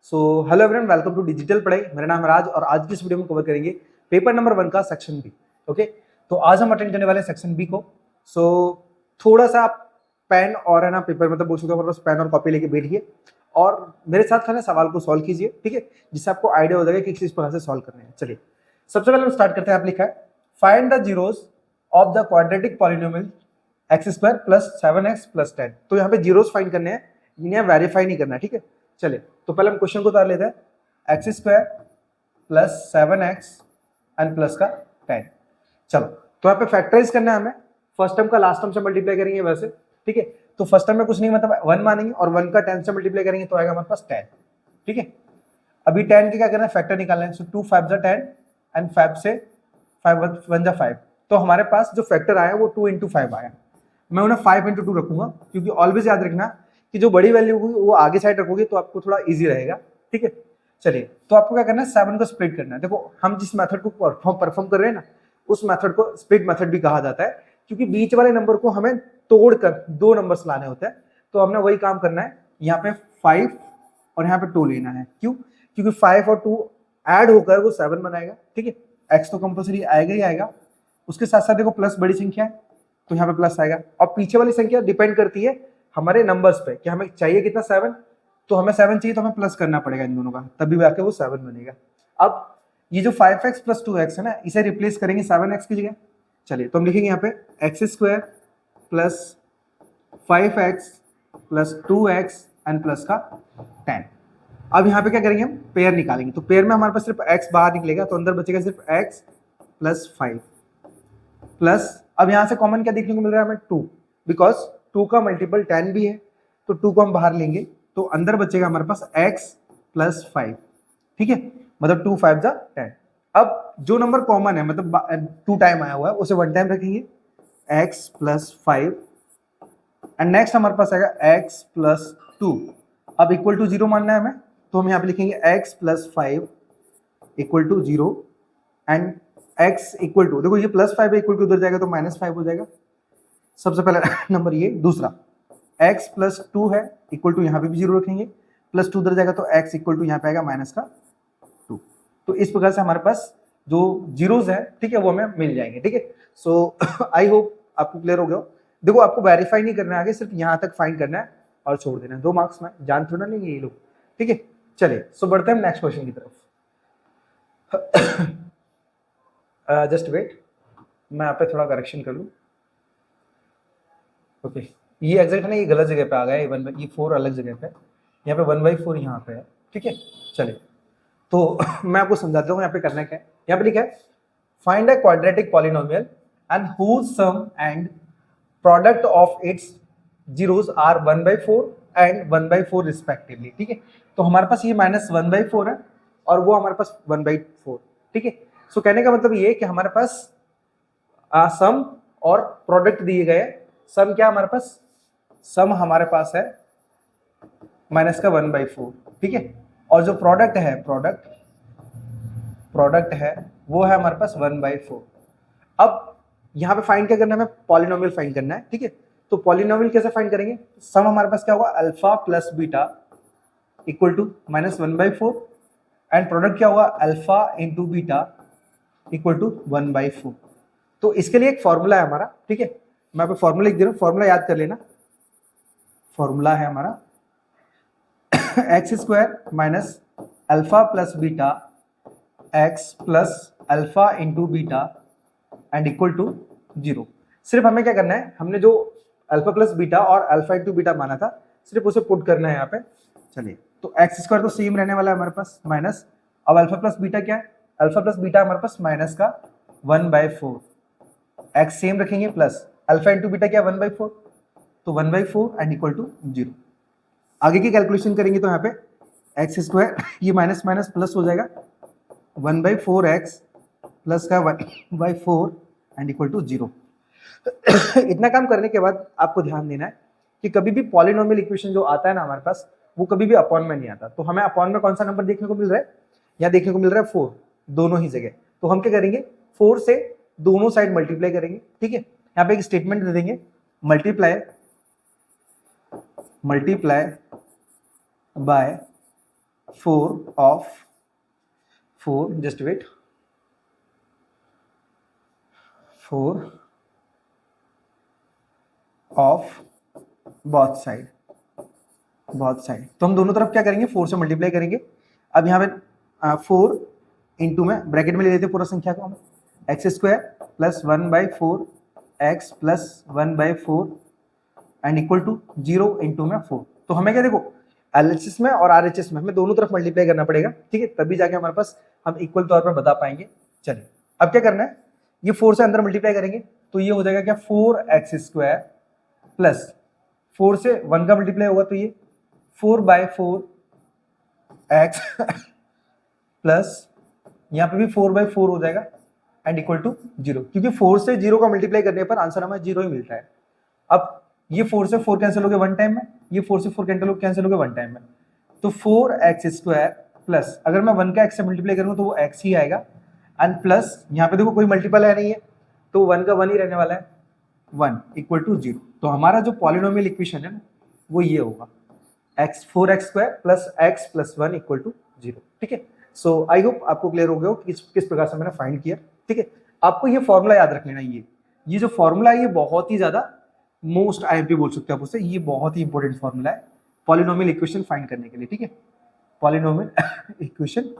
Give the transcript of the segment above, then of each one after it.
So hello everyone, welcome to digital पढ़ाई। मेरा नाम है राज और आज की इस वीडियो में कवर करेंगे पेपर नंबर 1 का सेक्शन बी। ओके, तो आज हम अटेंड करने वाले सेक्शन बी को। सो थोड़ा सा आप पेन और है ना पेपर मतलब बोल सकते हो मतलब पेन और कॉपी लेके बैठिए और मेरे साथ है ना सवाल को सॉल्व कीजिए, ठीक है, जिससे आपको आइडिया हो जाएगा कि किस प्रकार से सॉल्व करने हैं। चलिए सबसे पहले हम स्टार्ट करते हैं। आप लिखा है find the zeros of the quadratic polynomial x square plus 7x plus 10। तो यहाँ पे जीरोस फाइंड करने हैं, इन्हें वेरीफाई नहीं करना है, ठीक है। चलिए तो पहले हम क्वेश्चन को उतार लेते हैं। X square plus 7x and plus का 10। चलो तो यहाँ पे फैक्टराइज करना है हमें। फर्स्ट टर्म का लास्ट टर्म से मल्टीप्लाई करेंगे वैसे, ठीक है। तो फर्स्ट टर्म में कुछ नहीं मतलब 1 मानेंगे और 1 का 10 से मल्टीप्लाई करेंगे तो आएगा हमारे पास 10, ठीक है। अभी 10 के क्या करना है, फैक्टर निकालना है। सो 2 5 जा 10 एंड 5 से 5 1 जा 5। तो हमारे पास जो फैक्टर आया वो 2 इंटू 5 आया। मैं उन्हें 5 इंटू 2 रखूंगा क्योंकि ऑलवेज याद रखना कि जो बड़ी वैल्यू होगी वो आगे साइड रखोगे तो आपको थोड़ा इजी रहेगा, ठीक है। चलिए तो आपको क्या करना है, 7 को स्प्लिट करना है। देखो हम जिस मेथड को परफॉर्म कर रहे हैं ना, उस मेथड को स्प्लिट मेथड भी कहा जाता है क्योंकि बीच वाले नंबर को हमें तोड़कर 2 नंबर्स लाने होते हैं। तो हमने वही काम करना है। यहाँ पे 5 और यहाँ पे 2 लेना है। क्यों? क्योंकि 5 और 2 ऐड होकर वो 7 बनाएगा, ठीक है। एक्स तो कंपल्सरी आएगा ही आएगा। उसके साथ साथ देखो प्लस बड़ी संख्या है तो यहाँ पे प्लस आएगा और पीछे वाली संख्या डिपेंड करती है हमारे नंबर्स पे कि हमें चाहिए कितना 7। तो हमें 7 चाहिए तो हमें प्लस करना पड़ेगा इन दोनों का, तभी आके वो 7 बनेगा। अब ये जो 5x प्लस 2x है ना, इसे रिप्लेस करेंगे 7x की जगह। चलिए तो हम लिखेंगे यहाँ पे x square plus 5x plus 2x and plus का 10। अब यहाँ पे क्या करेंगे, हम पेयर निकालेंगे। तो पेयर में हमारे पास सिर्फ x बाहर निकलेगा तो अंदर बचेगा सिर्फ x प्लस 5 प्लस, अब यहां से कॉमन क्या देखने को मिल रहा है हमें, 2, बिकॉज 2 का मल्टीपल 10 भी है तो 2 को हम बाहर लेंगे तो अंदर बचेगा हमारे पास x प्लस 5, ठीक है। मतलब 2 5 जा 10। अब जो नंबर कॉमन है मतलब 2 टाइम आया हुआ है उसे 1 टाइम रखेंगे, x प्लस 5 एंड नेक्स्ट हमारे पास आएगा x प्लस 2। अब इक्वल टू 0 मानना है हमें तो हम यहाँ पे लिखेंगे x plus 5 equal to 0 and x equal to, देखो ये प्लस 5 इक्वल टू उधर जाएगा तो माइनस 5 हो जाएगा। सबसे पहला नंबर ये। दूसरा x प्लस 2 है इक्वल टू, यहाँ पे भी 0 रखेंगे, प्लस 2 उधर जाएगा तो x इक्वल टू यहाँ पे आएगा माइनस का 2। तो इस प्रकार से हमारे पास जो जीरोस है, ठीक है, वो हमें मिल जाएंगे, ठीक है। सो आई होप आपको क्लियर हो गया। देखो आपको वेरीफाई नहीं करना है आगे, सिर्फ यहाँ तक फाइंड करना है और छोड़ देना है। 2 मार्क्स में जान थोड़ा लेंगे ये लोग, ठीक है। चलिए सो बढ़ते हैं नेक्स्ट क्वेश्चन की तरफ। जस्ट वेट, मैं यहाँ पे थोड़ा करेक्शन कर लूँ। ओके, ये एग्जैक्ट है ना, ये गलत जगह पे आ गया है। ये 4 अलग जगह पे, यहाँ पे 1/4 यहाँ पे है, ठीक है। चलिए तो मैं आपको समझाता हूँ यहाँ पे करना क्या है। यहाँ पे लिखा है find a quadratic polynomial and whose sum and product of its zeros are 1/4 and 1/4 respectively, ठीक है। तो हमारे पास ये -1/4 है और वो हमारे पास 1/4, ठीक है। सो कहने का मतलब ये है कि हमारे पास सम और प्रोडक्ट दिए गए। सम क्या हमारे पास, सम हमारे पास है माइनस का 1/4, ठीक है। और जो प्रोडक्ट है, प्रोडक्ट है वो है हमारे पास 1/4। अब यहाँ पे फाइंड क्या करना है, हमें पॉलिनोमियल फाइंड करना है, ठीक है। तो पॉलिनोमियल कैसे फाइंड करेंगे, सम हमारे पास क्या होगा, alpha plus beta equal to -1/4 and product क्या होगा, alpha into beta equal to 1/4। तो इसके लिए एक फॉर्मूला है हमारा, ठीक है। मैं आपको फॉर्मूला लिख दे रहा हूँ, फॉर्मूला याद कर लेना। फॉर्मूला है हमारा x square minus alpha plus beta x plus alpha into beta and equal to 0। सिर्फ हमें क्या करना है, हमने जो अल्फा प्लस बीटा और अल्फा इंटू बीटा माना था सिर्फ उसे पुट करना है यहाँ पे। चलिए तो एक्स स्क्वायर तो सेम रहने वाला है हमारे पास माइनस, अब अल्फा प्लस बीटा क्या है, अल्फा प्लस बीटा हमारे पास माइनस का 1/4, एक्स सेम रखेंगे प्लस अल्फा इंटू बीटा क्या 1/4, तो 1/4 एंड इक्वल टू 0। आगे की कैलकुलेशन करेंगे तो यहाँ पे एक्स स्क्वायर ये माइनस माइनस प्लस हो जाएगा 1/4 एक्स प्लस का 1/4 एंड इक्वल टू 0। इतना काम करने के बाद आपको ध्यान देना है कि कभी भी पॉलिनोमियल इक्वेशन जो आता है ना हमारे पास, वो कभी भी अपॉन में नहीं आता। तो हमें अपॉन में कौन सा नंबर देखने को मिल रहा है, यहाँ देखने को मिल रहा है 4, दोनों ही जगह। तो हम क्या करेंगे, 4 से दोनों साइड मल्टीप्लाई करेंगे, ठीक है। यहाँ पे एक स्टेटमेंट दे देंगे, multiply by 4 of 4, just wait, 4 of both side, तो हम दोनों तरफ क्या करेंगे, 4 से मल्टीप्लाई करेंगे। अब यहाँ पे 4 इंटू में ब्रैकेट में ले लेते पूरा संख्या को हम, x square plus 1/4 x plus 1/4 and equal to 0 into में 4। तो हमें क्या, देखो LHS में और RHS में हमें दोनों तरफ मल्टीप्लाई करना पड़ेगा, ठीक है, तभी जाके हमारे पास हम इक्वल तौर पर बता पाएंगे। चलिए अब क्या करना है, ये 4 से अंदर मल्टीप्लाई करेंगे तो ये हो जाएगा क्या, 4x² प्लस 4 से 1 का मल्टीप्लाई होगा तो ये 4/4 एक्स प्लस यहाँ पे भी 4/4 हो जाएगा एंड इक्वल टू 0, क्योंकि 4 से 0 का मल्टीप्लाई करने पर आंसर हमें 0 ही मिलता है। अब ये 4 से 4 कैंसिल हो गए वन टाइम में, ये 4 से 4 कैंसिल हो गए वन टाइम में, तो 4x² प्लस अगर मैं 1 का x से मल्टीप्लाई करूंगा तो वो x ही आएगा एंड प्लस यहाँ पे देखो कोई मल्टीपल है नहीं है तो 1 का 1 ही रहने वाला है, 1 इक्वल टू 0। तो हमारा जो पॉलिनोमियल इक्वेशन है ना वो ये होगा, 4x² plus x plus 1 equal to 0, ठीक है। सो आई होप आपको क्लियर हो गया हो कि किस प्रकार से मैंने फाइंड किया, ठीक है। आपको ये फॉर्मूला याद रख लेना, ये जो फॉर्मूला है ये बहुत ही ज्यादा मोस्ट IMP बोल सकते हो आप उससे, ये बहुत ही इंपॉर्टेंट फॉर्मूला है पॉलिनोमियल इक्वेशन फाइंड करने के लिए, ठीक है, पॉलिनोमियल इक्वेशन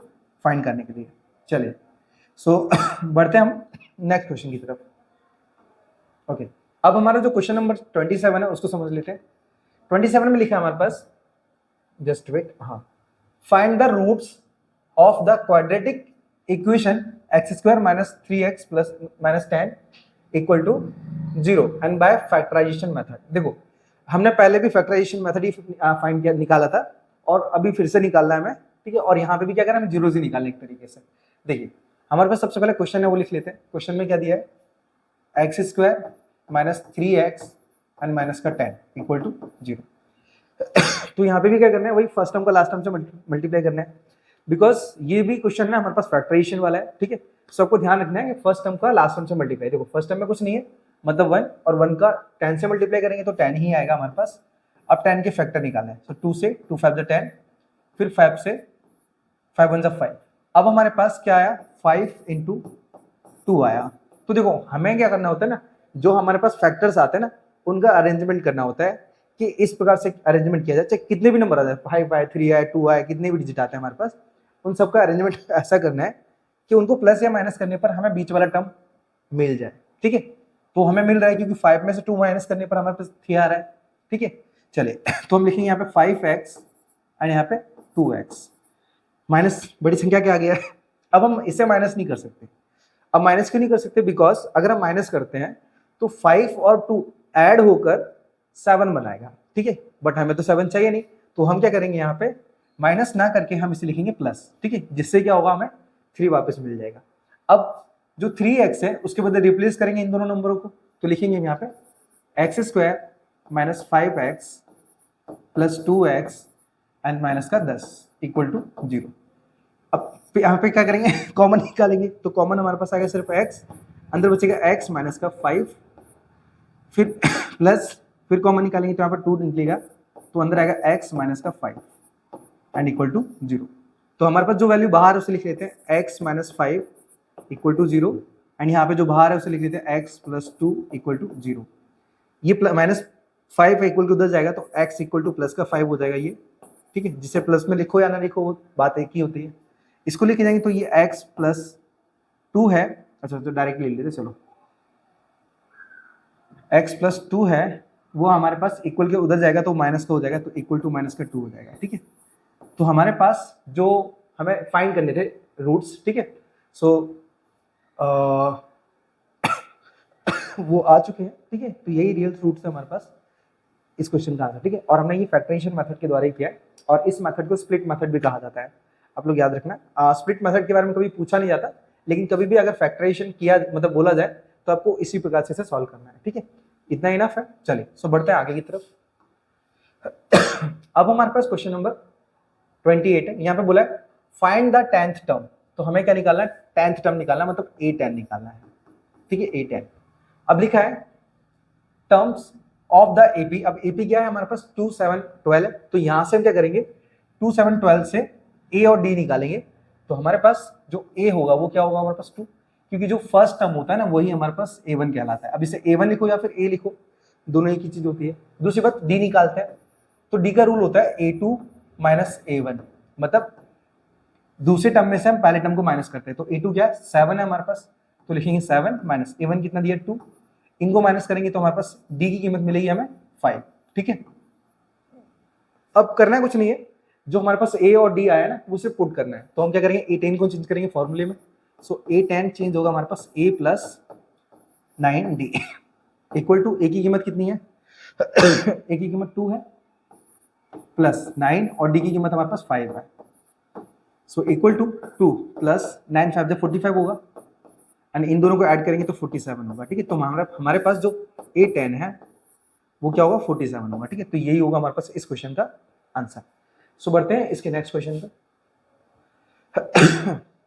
फाइंड करने के लिए। चलिए सो बढ़ते हैं हम नेक्स्ट क्वेश्चन की तरफ। ओके, अब हमारा जो क्वेश्चन नंबर 27 है उसको समझ लेते हैं। 27 में लिखा है हमारे पास, जस्ट वेट, हाँ, find the roots of the quadratic equation x² minus 3x plus minus 10 equal to 0 and by factorisation method. देखो हमने पहले भी फैक्टराइजेशन मेथड ही फाइंड किया, निकाला था और अभी फिर से निकालना है हमें, ठीक है, और यहाँ पे भी क्या करना है, हमें जीरो से निकालने एक तरीके से। देखिए हमारे पास सबसे पहले क्वेश्चन है वो लिख लेते हैं। क्वेश्चन में क्या दिया है, x² minus 3x and minus का 10 इक्वल टू 0। तो यहाँ पे भी क्या करना है, वही फर्स्ट टर्म का लास्ट टर्म से मल्टीप्लाई करना है, बिकॉज ये भी क्वेश्चन है हमारे पास फैक्टराइजेशन वाला है, ठीक है। सबको ध्यान रखना है कि फर्स्ट टर्म का लास्ट टर्म से मल्टीप्लाई, देखो फर्स्ट टर्म में कुछ नहीं है मतलब 1 और 1 का 10 से मल्टीप्लाई करेंगे तो 10 ही आएगा हमारे पास। अब 10 के फैक्टर निकालना है, तो 2 से 2 5 10, फिर 5 से 5 1 5। अब हमारे पास क्या आया, 5 इंटू 2 आया। तो देखो हमें क्या करना होता है ना, जो हमारे पास फैक्टर्स आते हैं ना उनका अरेंजमेंट करना होता है कि इस प्रकार से अरेंजमेंट किया जाए, चाहे कितने भी नंबर आ जाए, 5 आए 3 आए 2 आए, कितने भी डिजिट आते हैं हमारे पास, उन सबका अरेंजमेंट ऐसा करना है कि उनको प्लस या माइनस करने पर हमें बीच वाला टर्म मिल जाए, ठीक है। तो हमें मिल रहा है क्योंकि 5 में से 2 माइनस करने पर हमारे पास 3 आ रहा है, ठीक है। चलिए तो हम लिखेंगे यहाँ पे 5x और यहाँ पे 2x माइनस बड़ी संख्या क्या आ गया है। अब हम इसे माइनस नहीं कर सकते। अब माइनस क्यों नहीं कर सकते, बिकॉज अगर हम माइनस करते हैं तो 5 और 2 ऐड होकर 7 बनाएगा, ठीक है, बट हमें तो 7 चाहिए नहीं, तो हम क्या करेंगे यहाँ पे माइनस ना करके हम इसे लिखेंगे प्लस, ठीक है, जिससे क्या होगा, हमें 3 वापस मिल जाएगा। अब जो 3x है उसके बदले रिप्लेस करेंगे इन दोनों नंबरों को, तो लिखेंगे यहाँ पे x² minus 5x plus 2x and minus का 10 इक्वल टू 0। अब यहाँ पे क्या करेंगे, कॉमन निकालेंगे, तो कॉमन हमारे पास आएगा सिर्फ x, अंदर बचेगा x माइनस का 5, फिर प्लस, फिर कॉमन निकालेंगे तो यहाँ पर 2 निकलेगा, तो अंदर आएगा x माइनस का 5 एंड इक्वल टू 0। तो हमारे पास जो वैल्यू बाहर है उसे लिख लेते हैं x minus 5 equal to 0 and यहाँ पे जो बाहर है उसे लिख लेते हैं x प्लस 2 इक्वल टू 0। ये माइनस 5 इक्वल टू उधर जाएगा तो x इक्वल टू प्लस का 5 हो जाएगा ये, ठीक है। जिसे प्लस में लिखो या ना लिखो वो बात एक ही होती है। इसको लेके जाएंगे तो ये x प्लस 2 है, अच्छा तो डायरेक्टली ले लेते, चलो x प्लस 2 है वो हमारे पास इक्वल के उधर जाएगा तो माइनस का हो जाएगा, तो इक्वल टू माइनस का 2 हो जाएगा, ठीक है। तो हमारे पास जो हमें फाइंड करने थे रूट्स, ठीक है, सो वो आ चुके हैं, ठीक है। तो यही रियल रूट्स है हमारे पास इस क्वेश्चन का आंसर, ठीक है। और हमने ये फैक्टराइजेशन मेथड के द्वारा ही किया है और इस मेथड को स्प्लिट मेथड भी कहा जाता है, आप लोग याद रखना। स्प्लिट मेथड के बारे में कभी पूछा नहीं जाता, लेकिन कभी भी अगर फैक्टराइजेशन किया मतलब बोला जाए तो आपको इसी प्रकार से इसे सॉल्व करना है, ठीक है। इतना इनफ है। चलिए सो बढ़ते हैं आगे की तरफ। अब हमारे पास क्वेश्चन नंबर 28 है। यहाँ पे बोला है फाइंड द 10th टर्म, तो हमें क्या निकालना है, 10th टर्म निकालना है, मतलब A10 निकालना है, ठीक है, A10। अब लिखा है टर्म्स ऑफ द AP। अब AP क्या है हमारे पास 2 7 12 है, तो यहां से हम क्या करेंगे 2 7 12 से ए और डी निकालेंगे तो हमारे पास जो ए होगा वो क्या होगा हमारे पास 2, क्योंकि जो फर्स्ट टर्म होता है ना वही हमारे पास A1 कहलाता है। अब इसे A1 लिखो या फिर A लिखो, दोनों एक ही चीज होती है। दूसरी बात डी निकालते हैं तो डी का रूल होता है A2 माइनस A1, मतलब दूसरे टर्म में से हम पहले टर्म को माइनस करते हैं। तो A2 क्या है 7 है हमारे पास, तो लिखेंगे 7 माइनस A1 कितना दिया 2, इनको माइनस करेंगे तो हमारे पास डी की कीमत मिलेगी हमें 5। ठीक है, अब करना है कुछ नहीं है, जो हमारे पास ए और डी आया ना उसे पुट करना है। तो हम क्या करेंगे A10 को चेंज करेंगे फॉर्मूले में। सो A10 चेंज होगा हमारे पास A plus 9D equal to A की कीमत कितनी है ए की कीमत 2 है प्लस 9 और डी की कीमत हमारे पास 5 है। सो इक्वल टू 2 प्लस 9 5 45 होगा एंड इन दोनों को ऐड करेंगे तो 47 होगा। ठीक है, तो हमारे पास जो A10 है वो क्या होगा 47 होगा। ठीक है, तो यही होगा हमारे पास इस क्वेश्चन का आंसर। सो बढ़ते हैं इसके नेक्स्ट क्वेश्चन पे।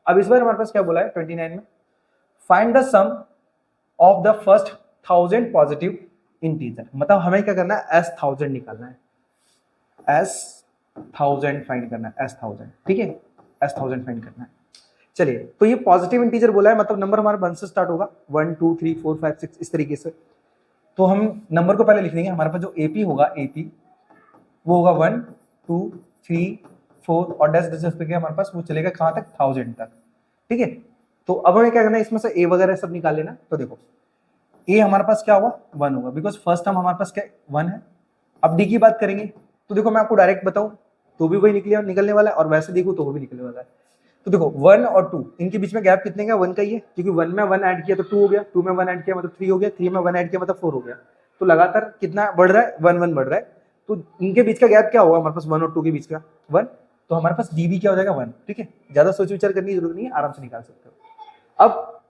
अब इस बार हमारे पास क्या बोला है 29 में, find the sum of the first 1000 positive integer. मतलब हमें क्या करना है S1000 निकालना है, S1000 फाइंड करना है, S1000। ठीक है, S1000 फाइंड करना है। चलिए, तो ये पॉजिटिव इंटीजर बोला है, मतलब नंबर हमारा 1 से स्टार्ट होगा, 1 2 3 4 5 6 इस तरीके से। तो हम नंबर को पहले लिख देंगे। हमारे पास जो AP होगा AP वो होगा 1 2 3 4 और डैश डैश करके हमारे पास वो चलेगा कहाँ तक 1000 तक। ठीक है, तो अब हमें क्या करना है इसमें से A वगैरह सब निकाल लेना। तो देखो A हमारे पास क्या होगा 1 होगा, बिकॉज फर्स्ट टर्म हमारे पास क्या 1 है। अब D की बात करेंगे तो देखो मैं आपको डायरेक्ट बताऊं तो भी वही निकलने वाला है और वैसे देखूं तो वो भी निकलने वाला है। तो देखो 1 और 2 इनके बीच में गैप कितने का 1 का ही है, क्योंकि 1 में 1 ऐड किया तो 2 हो गया, 2 में 1 ऐड किया मतलब 3 हो गया, 3 में 1 ऐड किया मतलब 4 हो गया। तो लगातार कितना बढ़ रहा है 1 1 बढ़ रहा है। तो इनके बीच का गैप क्या होगा हमारे पास 1 और 2 के बीच का 1, तो हमारे पास डी भी क्या हो जाएगा 1। ठीक है, ज्यादा सोच विचार करने की जरूरत नहीं है, आराम से निकाल सकते हो। अब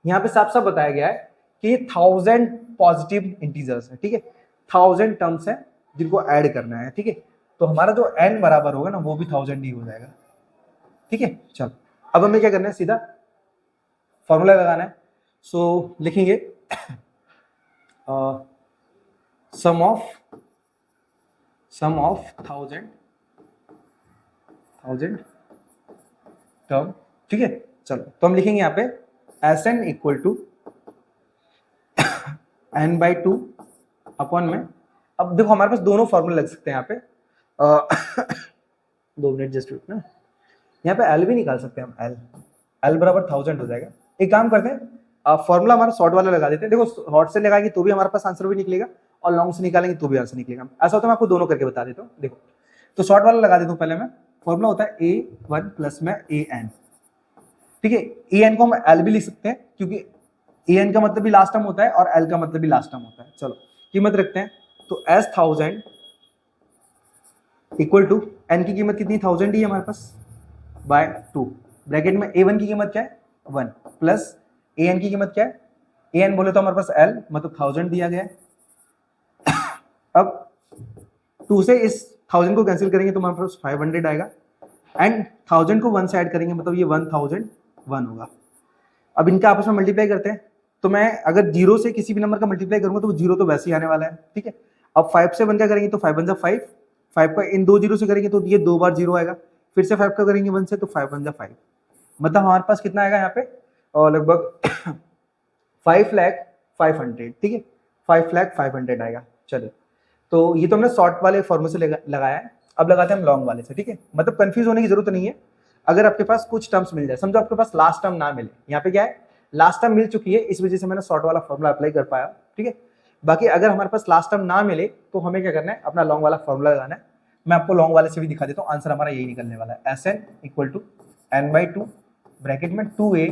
यहाँ पे साफ साफ बताया गया है कि ये 1000 पॉजिटिव इंटीजर्स है। ठीक है, 1000 टर्म्स है जिनको ऐड करना है। ठीक है, तो हमारा जो n बराबर होगा ना वो भी 1000 ही हो जाएगा। ठीक है, चलो अब हमें क्या करना है सीधा फॉर्मूला लगाना है। सो लिखेंगे सम ऑफ 1000 टर्म। ठीक है, चलो तो हम लिखेंगे यहाँ पे Sn equal to n/2 upon में। अब देखो हमारे पास दोनों फॉर्मूले लग सकते हैं यहाँ पे 2 मिनट जस्ट रुकना, यहाँ पे L भी निकाल सकते हैं हम, L बराबर 1000 हो जाएगा। एक काम करते हैं फॉर्मूला हमारा शॉर्ट वाला लगा देते हैं। देखो शॉर्ट से लगाएंगे तो भी हमारे पास आंसर भी निकलेगा और लॉन्ग से निकालेंगे तो भी आंसर निकलेगा। ऐसा होता है मैं आपको दोनों करके बता देता हूँ। देखो तो शॉर्ट वाला लगा देता हूँ पहले मैं। फॉर्मूला होता है A1 प्लस में AN। ठीक है, AN को हम L भी लिख सकते हैं क्योंकि AN का मतलब भी लास्ट टर्म होता है और L का मतलब भी लास्ट टर्म होता है। चलो कीमत रखते हैं, तो S1000 इक्वल टू N की कीमत कितनी 1000 ही है हमारे पास बाय 2, ब्रैकेट में A1 की कीमत क्या है 1 प्लस AN की कीमत क्या है, AN बोले तो हमारे पास L मतलब 1000 दिया गया है। अब 2 से इस 1000 को कैंसिल करेंगे तो हमारे पास 500 आएगा एंड 1000 को 1 से ऐड करेंगे मतलब ये 1001 होगा। अब इनका आपस में मल्टीप्लाई करते हैं, तो मैं अगर 0 से किसी भी नंबर का मल्टीप्लाई करूंगा तो वो 0 तो वैसे ही आने वाला है। ठीक है, अब 5 से 1 का करेंगे तो 5 1 5, 5 का इन 2 0 से करेंगे तो ये 2 बार 0 आएगा, फिर से 5 का करेंगे 1 से तो 5 1 5, मतलब हमारे पास कितना आएगा यहाँ पे और लगभग 5,05,000। ठीक है, 5,05,000 आएगा। चलिए, तो ये तो हमने शॉर्ट वाले फॉर्मूले से लगाया है। अब लगाते हैं हम लॉन्ग वाले से। ठीक है, मतलब कंफ्यूज होने की जरूरत नहीं है। अगर आपके पास कुछ टर्म्स मिल जाए, समझो आपके पास लास्ट टर्म ना मिले, यहाँ पे क्या है लास्ट टर्म मिल चुकी है, इस वजह से मैंने शॉर्ट वाला फॉर्मूला अप्लाई कर पाया। ठीक है, बाकी अगर हमारे पास लास्ट टर्म ना मिले तो हमें क्या करना है अपना लॉन्ग वाला फॉर्मूला लगाना है। मैं आपको लॉन्ग वाले से भी दिखा देता हूँ, आंसर हमारा यही निकलने वाला है। Sn equal to n/2 bracket में 2a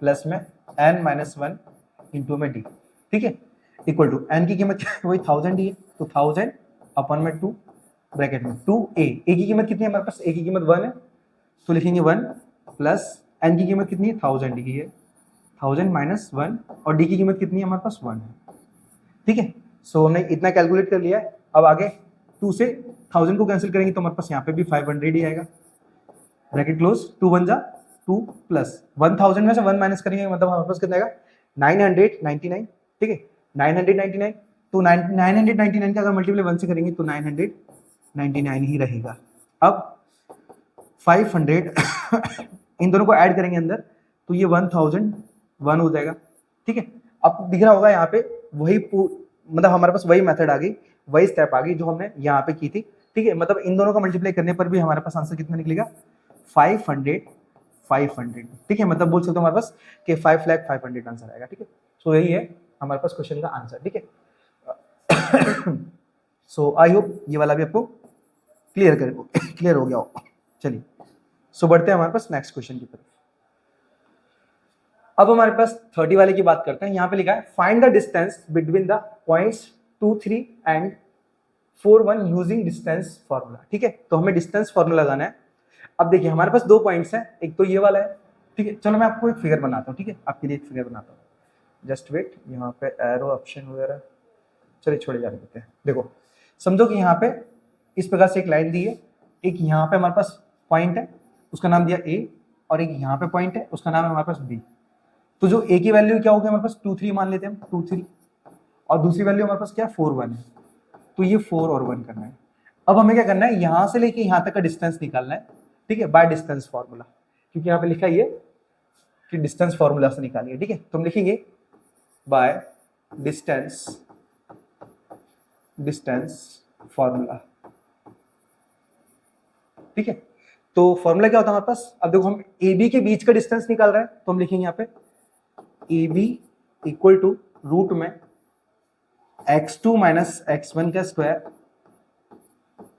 प्लस में n-1 इंटू में d। ठीक है, इक्वल टू n की कीमत वही 1000 ही है, तो 1000 अपन में 2 ब्रैकेट में 2a, a की कीमत कितनी है हमारे पास, a की कीमत 1 है तो लिखेंगे 1 प्लस n की कीमत कितनी है 1000 की है, 1000 माइनस 1 और d की कीमत कितनी है हमारे पास 1 है। ठीक है, सो हमने इतना कैलकुलेट कर लिया है। अब आगे 2 से 1000 को कैंसिल करेंगे तो हमारे पास यहाँ पे भी 500 ही आएगा, ब्रैकेट क्लोज, 2 1 जा 2 प्लस 1000 में से 1 माइनस करेंगे मतलब हमारे पास कितना आएगा 999। ठीक है, 999, तो 999 का अगर मल्टीप्लाई 1 से करेंगे तो 999 ही रहेगा। अब 500 इन दोनों को ऐड करेंगे अंदर तो ये 1001 हो जाएगा, ठीक है। अब दिख रहा होगा यहाँ पे वही मतलब हमारे पास वही मेथड आ गई, वही स्टेप आ गई जो हमने यहाँ पे की थी, ठीक है। मतलब इन दोनों का मल्टीप्लाई करने पर भी हमारे पास आंसर कितना निकलेगा 500, ठीक है। मतलब बोल सकते हो हमारे पास कि 5,500,000 आंसर आएगा, ठीक है। सो यही है हमारे पास क्वेश्चन का आंसर, ठीक है। सो आई होप ये वाला भी आपको क्लियर हो गया हो। चलिए सो बढ़ते हैं हमारे पास नेक्स्ट क्वेश्चन की तरफ। अब हमारे पास 30 वाले की बात करते हैं। यहाँ पे लिखा है find the distance between the points 2, 3 and 4, 1 using distance formula, ठीक है। तो हमें डिस्टेंस फॉर्मूला लगाना है। अब देखिए हमारे पास 2 पॉइंट्स हैं, एक तो ये वाला है, ठीक है। चलो मैं आपको एक फिगर बनाता हूँ, ठीक है, आपके लिए एक फिगर बनाता हूँ। जस्ट वेट, यहाँ पे एरो ऑप्शन वगैरह चलिए छोड़े जाने देते हैं। देखो समझो कि यहाँ पे इस प्रकार से एक लाइन दी है, एक यहाँ पे हमारे पास पॉइंट है उसका नाम दिया ए, और एक यहाँ पे पॉइंट है उसका नाम है हमारे पास बी। तो जो ए की वैल्यू क्या होगी हमारे पास 2, 3 मान लेते हैं हम, 2, 3, और दूसरी वैल्यू हमारे पास क्या 4, 1 है। तो ये 4 और 1 करना है। अब हमें क्या करना है, यहाँ से लेके यहाँ तक का डिस्टेंस निकालना है, ठीक है, बाय डिस्टेंस फॉर्मूला, क्योंकि यहाँ पे लिखा है ये कि डिस्टेंस फॉर्मूला से निकालिए, ठीक है। तो हम लिखेंगे बाय डिस्टेंस फॉर्मूला, ठीक है। तो फॉर्मूला क्या होता है हमारे पास, अब देखो हम ए बी के बीच का डिस्टेंस निकाल रहे हैं, तो हम लिखेंगे यहाँ पे A B equal to root में x2 माइनस x1 का square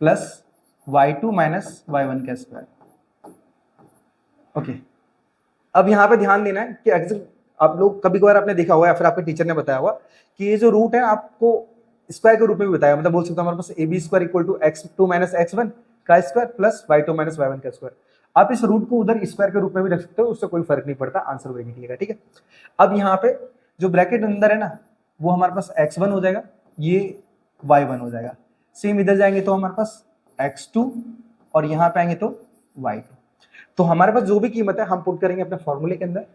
plus y2 minus y1 का स्क्वायर, ओके। अब यहाँ पे ध्यान देना है कि अक्सर आप लोग कभी कभार आपने देखा होगा या फिर आपके टीचर ने बताया होगा कि ये जो रूट है आपको स्क्वायर के रूप में भी बताया, मतलब बोल सकते हो हमारे पास A B square equal to x2 minus x1 का square plus y2 minus y1 का स्क्वायर। आप इस रूट को उधर स्क्वायर के रूप में भी रख सकते हो, उससे कोई फर्क नहीं पड़ता, आंसर वही निकलेगा, ठीक है। अब यहाँ पे जो ब्रैकेट अंदर है ना वो हमारे पास x1 हो जाएगा, ये y1 हो जाएगा। सेम इधर जाएंगे तो हमारे पास x2 और यहाँ पे आएंगे तो y2। तो हमारे पास जो भी कीमत है हम पुट करेंगे अपने फॉर्मूले के अंदर।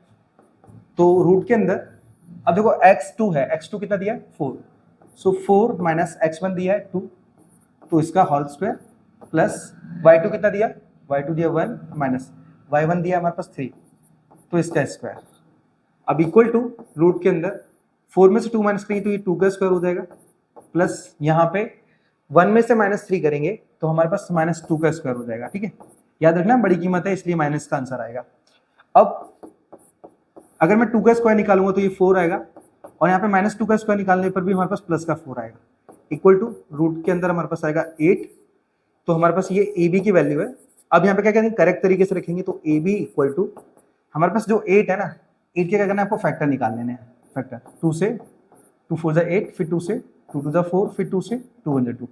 तो रूट के अंदर अब देखो x2 है, x2 कितना दिया है 4, सो 4 माइनस x1 दिया है 2, तो इसका होल स्क्वायर प्लस y2 कितना दिया, y2 दिया 1 माइनस y1 दिया हमारे पास 3, तो इसका स्क्वायर। अब इक्वल टू रूट के अंदर 4 में से 2 माइनस करेंगे तो ये 2 का स्क्वायर हो जाएगा, प्लस यहाँ पे 1 में से -3 करेंगे तो हमारे पास -2 का स्क्वायर हो जाएगा, ठीक है। याद रखना बड़ी कीमत है इसलिए माइनस का आंसर आएगा। अब अगर मैं 2 का स्क्वायर निकालूंगा तो ये 4 आएगा, और यहाँ पे -2 का स्क्वायर निकालने पर भी हमारे पास प्लस का 4 आएगा, इक्वल टू रूट के अंदर हमारे पास आएगा 8। तो हमारे पास ये ए बी की वैल्यू है। अब यहाँ पे क्या करेंगे, करेक्ट तरीके से रखेंगे, तो ए बी इक्वल टू हमारे पास जो 8 है ना, 8 के क्या करना है आपको फैक्टर निकाल लेने हैं। फैक्टर 2 से 2 4 जा 8, फिर 2 से 2 2 जा 4, फिर 2 से 2 1 जा 2।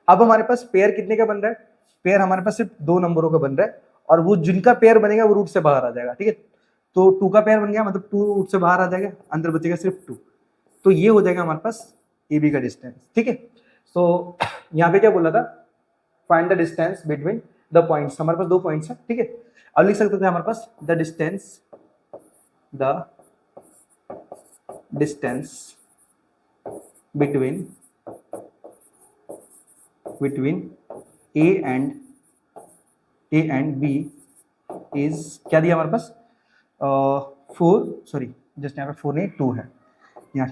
अब हमारे पास पेयर कितने का बन रहा है, पेयर हमारे पास सिर्फ 2 नंबरों का बन रहा है, और वो जिनका पेयर बनेगा वो रूट से बाहर आ जाएगा, ठीक है। तो 2 का पेयर बन गया, मतलब 2 रूट से बाहर आ जाएगा, अंदर बचेगा सिर्फ 2। तो ये हो जाएगा हमारे पास ए बी का डिस्टेंस, ठीक है। तो यहाँ पे क्या बोला था, find the distance between the points. हमारे पास 2 पॉइंट्स हैं, ठीक है। अब लिख सकते थे हमारे पास the distance between A and B is क्या दिया हमारे पास 4, सॉरी जस्ट यहाँ पे 4 नहीं 2 है, यहाँ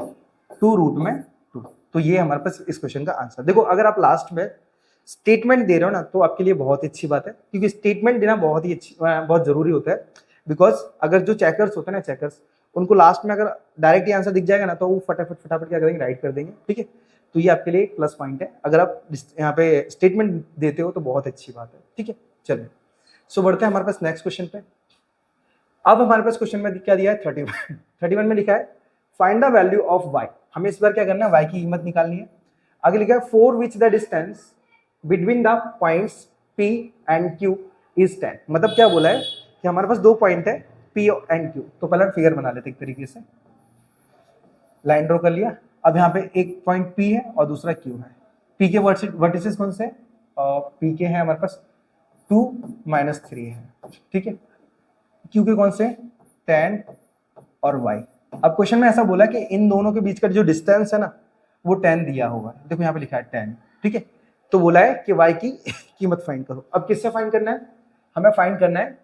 2 रूट में 2। तो ये हमारे पास इस क्वेश्चन का आंसर। देखो अगर आप लास्ट में स्टेटमेंट दे रहे हो ना तो आपके लिए बहुत ही अच्छी बात है, क्योंकि स्टेटमेंट देना बहुत जरूरी होता है। बिकॉज अगर जो चेकर्स होते हैं ना, चेकर्स, उनको लास्ट में अगर डायरेक्ट आंसर दिख जाएगा ना तो वो फटाफट क्या करेंगे, राइट कर देंगे, ठीक है। तो ये आपके लिए एक प्लस पॉइंट है, अगर आप यहाँ पे स्टेटमेंट देते हो तो बहुत अच्छी बात है, ठीक है। चलिए सो बढ़ते हैं हमारे पास नेक्स्ट क्वेश्चन पे। अब हमारे पास क्वेश्चन में क्या दिया है 31 में लिखा है find the value of y। हमें इस बार क्या करना है, y की कीमत निकालनी है। आगे लिखा है for which the distance between the points P and Q is 10। मतलब क्या बोला है कि हमारे पास 2 पॉइंट है P एंड Q। तो पहले फिगर बना लेते एक तरीके से, लाइन ड्रॉ कर लिया। अब यहाँ पे एक पॉइंट P है और दूसरा Q है। P के वर्टिसेस कौन से, P के हैं हमारे पास 2 - 3 है, ठीक है। Q के कौन से 10 और y। अब क्वेश्चन में ऐसा बोला कि इन दोनों के बीच का जो डिस्टेंस है ना वो 10 दिया होगा, देखो यहाँ पे लिखा है 10, ठीक है। तो बोला है कि y की कीमत फाइंड करो। अब किससे फाइंड करना है, हमें फाइंड करना है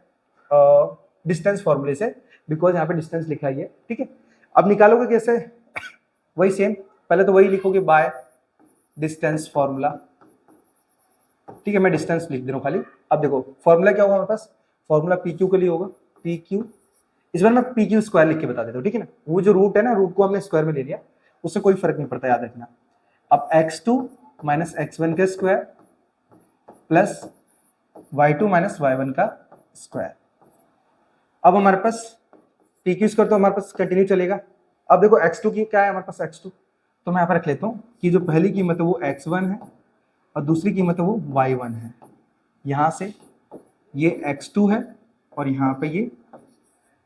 डिस्टेंस फॉर्मूले से, बिकॉज यहाँ पे डिस्टेंस लिखा ही है, ठीक है। अब निकालोगे कैसे, वही सेम, पहले तो वही लिखोगे बाय डिस्टेंस फॉर्मूला, ठीक है। मैं डिस्टेंस लिख दे रहा हूँ खाली। अब देखो फॉर्मूला क्या होगा हमारे पास, फॉर्मूला पी क्यू के लिए होगा, पी क्यू, इस बार मैं पी क्यू स्क्वायर लिख के बता देता हूँ, ठीक है ना। वो जो रूट है ना, रूट को हमने स्क्वायर में ले लिया, उससे कोई फर्क नहीं पड़ता, याद रखना। अब x2 माइनस x1 का square plus y2 minus y1 का स्क्वायर। अब हमारे पास पी क्यू स्क्वायर तो हमारे पास कंटिन्यू चलेगा। अब देखो x2 की क्या है हमारे पास, x2 तो मैं यहाँ पर रख लेता हूँ कि जो पहली कीमत है वो x1 है और दूसरी कीमत है वो y1 है। यहाँ से ये x2 है और यहाँ पे ये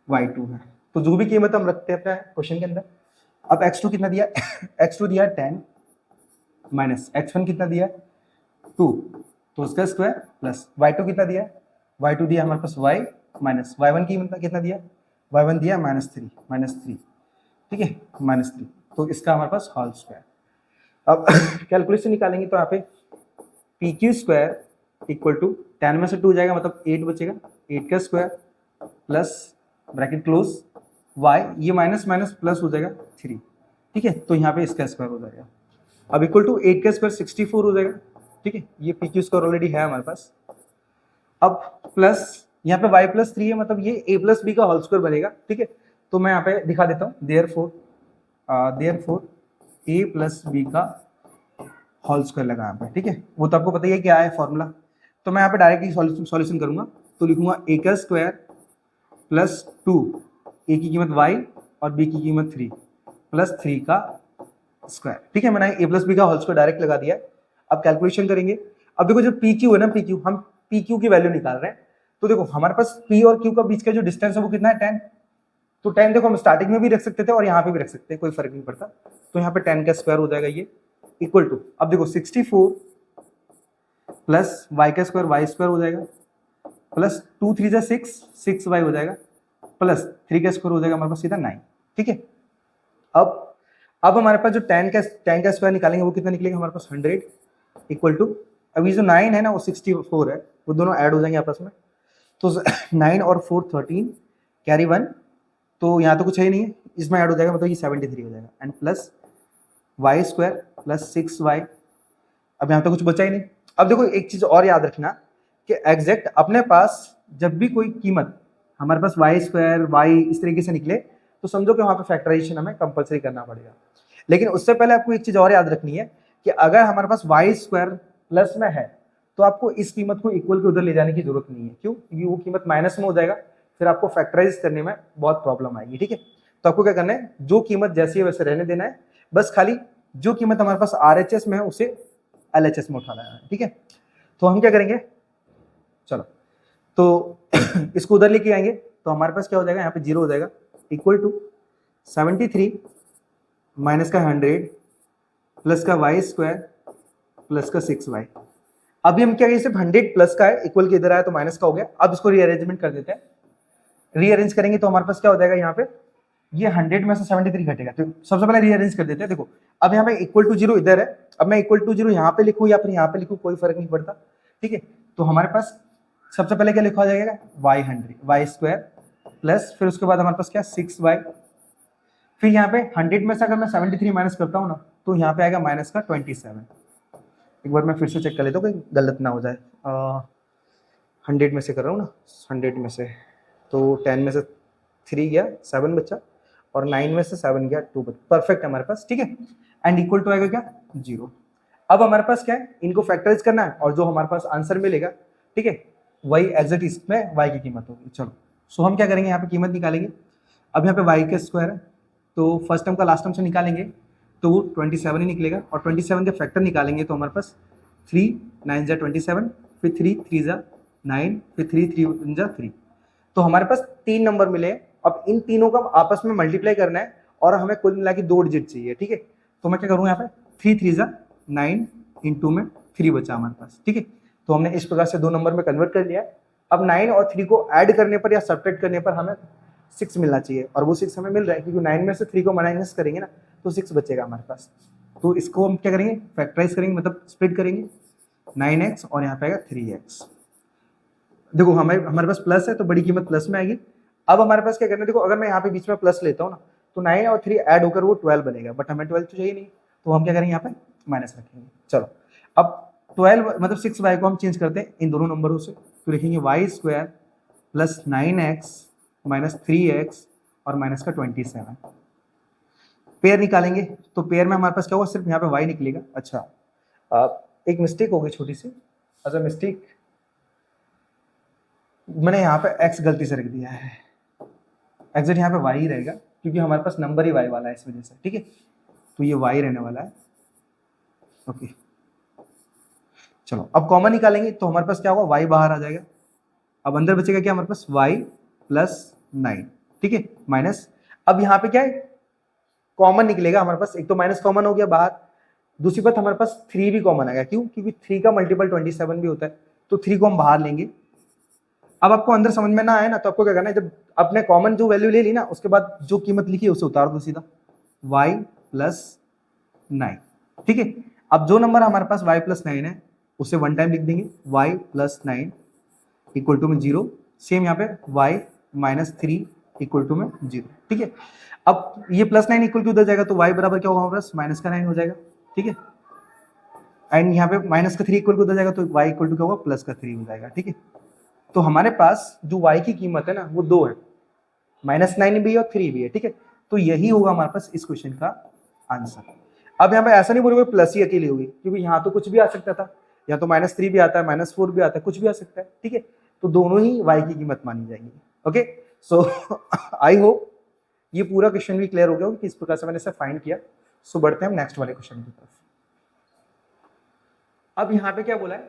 y2 है, तो जो भी कीमत हम रखते हैं अपने क्वेश्चन के अंदर। अब x2 कितना दिया x2 दिया 10 माइनस x1 कितना दिया 2, तो उसका स्क्वायर प्लस y2 कितना दिया, y2 दिया हमारे पास y माइनस y1 की कितना दिया, y1 दिया -3, ठीक है, -3, तो इसका हमारे पास होल स्क्वायर। अब कैलकुलेशन निकालेंगे तो यहाँ पे P Q square equal to 10 में से 2 जाएगा मतलब 8 बचेगा, 8 का square plus bracket close y, ये माइनस माइनस प्लस हो जाएगा 3, ठीक है, तो यहाँ पे इसका स्क्वायर हो जाएगा। अब इक्वल टू 8 का स्क्वायर 64 हो जाएगा, ठीक है, ये पी क्यू स्क्वायर ऑलरेडी है हमारे पास। अब प्लस यहाँ पे y प्लस 3 है मतलब ये a प्लस बी का होल स्क्वायर बनेगा, ठीक है, तो मैं यहाँ पे दिखा देता हूँ, देयरफॉर a प्लस बी का होल स्क्वायर लगा यहाँ पे, ठीक है, वो तो आपको पता ही है क्या है फॉर्मूला। तो मैं यहाँ पे डायरेक्टली सॉल्यूशन करूंगा, तो लिखूंगा a का स्क्वायर प्लस 2, a की कीमत y और b की कीमत 3 प्लस 3 का स्क्वायर, ठीक है, मैंने a प्लस बी का होल स्क्वायर डायरेक्ट लगा दिया है। अब कैलकुलेशन करेंगे। अब देखो जो पी क्यू है ना, पी क्यू, हम पी क्यू की वैल्यू निकाल रहे हैं, तो देखो हमारे पास पी और क्यू का बीच का जो डिस्टेंस है वो कितना है 10, तो 10 देखो हम स्टार्टिंग में भी रख सकते थे और यहाँ पे भी रख सकते हैं, कोई फर्क नहीं पड़ता, तो यहाँ पे 10 का स्क्वायर हो जाएगा ये इक्वल टू, अब देखो 64 प्लस y का स्क्वायर y स्क्वायर हो जाएगा प्लस 2 3 जा 6y हो जाएगा प्लस 3 का स्क्वायर हो जाएगा हमारे पास सीधा 9, ठीक है। अब हमारे पास जो 10 का स्क्वायर निकालेंगे वो कितना निकलेगा हमारे पास 100 इक्वल टू, अभी जो 9 है ना वो 64 है, वो दोनों ऐड हो जाएंगे आपस में, तो 9 और 4 13 कैरी 1, तो यहाँ तो कुछ है ही नहीं है, इसमें ऐड हो जाएगा मतलब ये 73 हो जाएगा and plus y square plus 6y, अब यहाँ तो कुछ बचा ही नहीं। अब देखो एक चीज और याद रखना कि एग्जैक्ट अपने पास जब भी कोई कीमत हमारे पास y स्क्वायर y इस तरीके से निकले तो समझो कि वहाँ पे फैक्टराइजेशन हमें कंपलसरी करना पड़ेगा, लेकिन उससे पहले आपको एक चीज और याद रखनी है कि अगर हमारे पास y स्क्वायर प्लस में है तो आपको इस कीमत को इक्वल के उधर ले जाने की जरूरत नहीं है, क्यों, क्योंकि वो कीमत माइनस में हो जाएगा, फिर आपको फैक्टराइज करने में बहुत प्रॉब्लम आएगी, ठीक है। तो आपको क्या करना है, जो कीमत जैसी है वैसे रहने देना है, बस खाली जो कीमत हमारे पास RHS में है उसे LHS में उठाना है, ठीक है। तो हम क्या करेंगे, चलो तो इसको उधर लेके आएंगे तो हमारे पास क्या हो जाएगा, यहाँ पे 0 हो जाएगा इक्वल टू 73 माइनस का 100 प्लस का y स्क्वायर प्लस का 6y। अभी हम क्या, सिर्फ 100 प्लस का है, इक्वल के इधर आया तो माइनस का हो गया। अब इसको रीअरेंजमेंट कर देते हैं, रीअरेंज करेंगे तो हमारे पास क्या हो जाएगा, यहाँ पे ये 100 में से 73 घटेगा, तो सबसे पहले रीअरेंज कर देते हैं। देखो अब यहाँ पे इक्वल टू 0 इधर है, अब मैं इक्वल टू 0 यहाँ पे लिखूँ या फिर यहाँ पे लिखूँ कोई फर्क नहीं पड़ता, ठीक है। तो हमारे पास सबसे पहले क्या लिखा जाएगा, y स्क्वायर प्लस फिर उसके बाद हमारे पास क्या 6y, फिर यहाँ पे 100 में से अगर मैं 73 माइनस करता हूँ ना तो यहाँ पे आएगा माइनस का 27। एक बार मैं फिर से चेक कर लेता हूँ कहीं गलत ना हो जाए, 100 में से कर रहा हूँ ना, 100 में से तो 10 में से 3 गया 7 बच्चा और 9 में से 7 गया 2 बच्चा, परफेक्ट है हमारे पास, ठीक है। एंड इक्वल टू आएगा क्या 0। अब हमारे पास क्या है, इनको फैक्टराइज करना है और जो हमारे पास आंसर मिलेगा, ठीक है, वही एग्जैक्ट इसमें y की कीमत होगी। चलो सो हम क्या करेंगे, यहाँ पे कीमत निकालेंगे। अब यहाँ पे y का स्क्वायर है तो फर्स्ट टर्म का लास्ट टर्म से निकालेंगे तो वो 27 ही निकलेगा और 27 के फैक्टर निकालेंगे तो हमारे पास 3 9 जा 27, फिर 3 3 जा 9, फिर 3 3 जा 3, तो हमारे पास 3 नंबर मिले। अब इन तीनों का आपस में मल्टीप्लाई करना है और हमें कुल मिला के 2 डिजिट चाहिए, ठीक है। तो मैं क्या करूँगा, यहाँ पे 3 3 जा 9 इंटू में 3 बचा हमारे पास, ठीक है। तो हमने इस प्रकार से 2 नंबर में कन्वर्ट कर लिया। अब 9 और 3 को ऐड करने पर या सब्ट्रैक्ट करने पर हमें 6 मिलना चाहिए और वो 6 हमें मिल रहा है, क्योंकि 9 में से 3 को माइनस करेंगे ना तो 6 बचेगा हमारे पास। तो इसको हम क्या करेंगे, फैक्टराइज करेंगे, मतलब स्प्लिट करेंगे 9x और यहाँ पे आएगा 3x। देखो हमारे पास प्लस है तो बड़ी कीमत प्लस में आएगी। अब हमारे पास क्या करना है, देखो अगर मैं यहाँ पे बीच में प्लस लेता हूँ ना तो 9 और 3 ऐड होकर वो 12 बनेगा, बट हमें 12 तो चाहिए नहीं, तो हम क्या करेंगे यहाँ पे माइनस रखेंगे। चलो अब 12 मतलब 6y को हम चेंज करते हैं इन दोनों नंबरों से, तो लिखेंगे Y square plus 9x minus 3x और माइनस का 27। पेयर निकालेंगे तो पेयर में हमारे पास क्या होगा, सिर्फ यहाँ पे y निकलेगा। अच्छा एक मिस्टेक हो गई छोटी सी, अच्छा मिस्टेक, मैंने यहाँ पे x गलती से रख दिया है, एग्जैक्ट यहाँ पे y ही रहेगा क्योंकि हमारे पास नंबर ही y वाला है इस वजह से, ठीक है, तो ये y रहने वाला है। ओके चलो अब कॉमन निकालेंगे तो हमारे पास क्या होगा, y बाहर आ जाएगा। अब अंदर बचेगा क्या हमारे पास, y प्लस 9, ठीक है, माइनस, अब यहाँ पे क्या है कॉमन निकलेगा हमारे पास, एक तो माइनस कॉमन हो गया बाहर, दूसरी बात हमारे पास 3 भी कॉमन आएगा, क्यों, क्योंकि 3 का मल्टीपल 27 भी होता है, तो 3 को हम बाहर लेंगे। अब आपको अंदर समझ में ना आए ना तो आपको क्या करना है, जब आपने कॉमन जो वैल्यू ले ली ना उसके बाद जो कीमत लिखी है उसे उतार दो सीधा, y प्लस 9, ठीक है। अब जो नंबर हमारे पास y प्लस 9 है उसे वन टाइम लिख देंगे, y प्लस 9 इक्वल टू में 0, सेम यहाँ पे y माइनस 3 इक्वल टू में 0, ठीक है। अब ये प्लस 9 इक्वल टू उधर जाएगा तो y बराबर क्या होगा हमारे पास, माइनस का 9 हो जाएगा, ठीक है, एंड यहाँ पे माइनस का 3 इक्वल टू उधर जाएगा तो y इक्वल टू क्या होगा, प्लस का 3 हो जाएगा, ठीक है। तो हमारे पास जो y की कीमत है ना वो 2 है, -9 भी है और 3 भी है, ठीक है, तो यही होगा हमारे पास इस क्वेश्चन का आंसर। अब यहाँ पे ऐसा नहीं बोलोगे प्लस ही अकेली होगी, क्योंकि यहाँ तो कुछ भी आ सकता था, या तो -3 भी आता है, -4 भी आता है, कुछ भी आ सकता है, ठीक है, तो दोनों ही y की कीमत मानी जाएगी। ओके सो आई होप ये पूरा क्वेश्चन भी क्लियर हो गया कि किस प्रकार से मैंने इसे फाइंड किया। सो बढ़ते हैं हम नेक्स्ट वाले क्वेश्चन की तरफ। अब यहाँ पे क्या बोला है,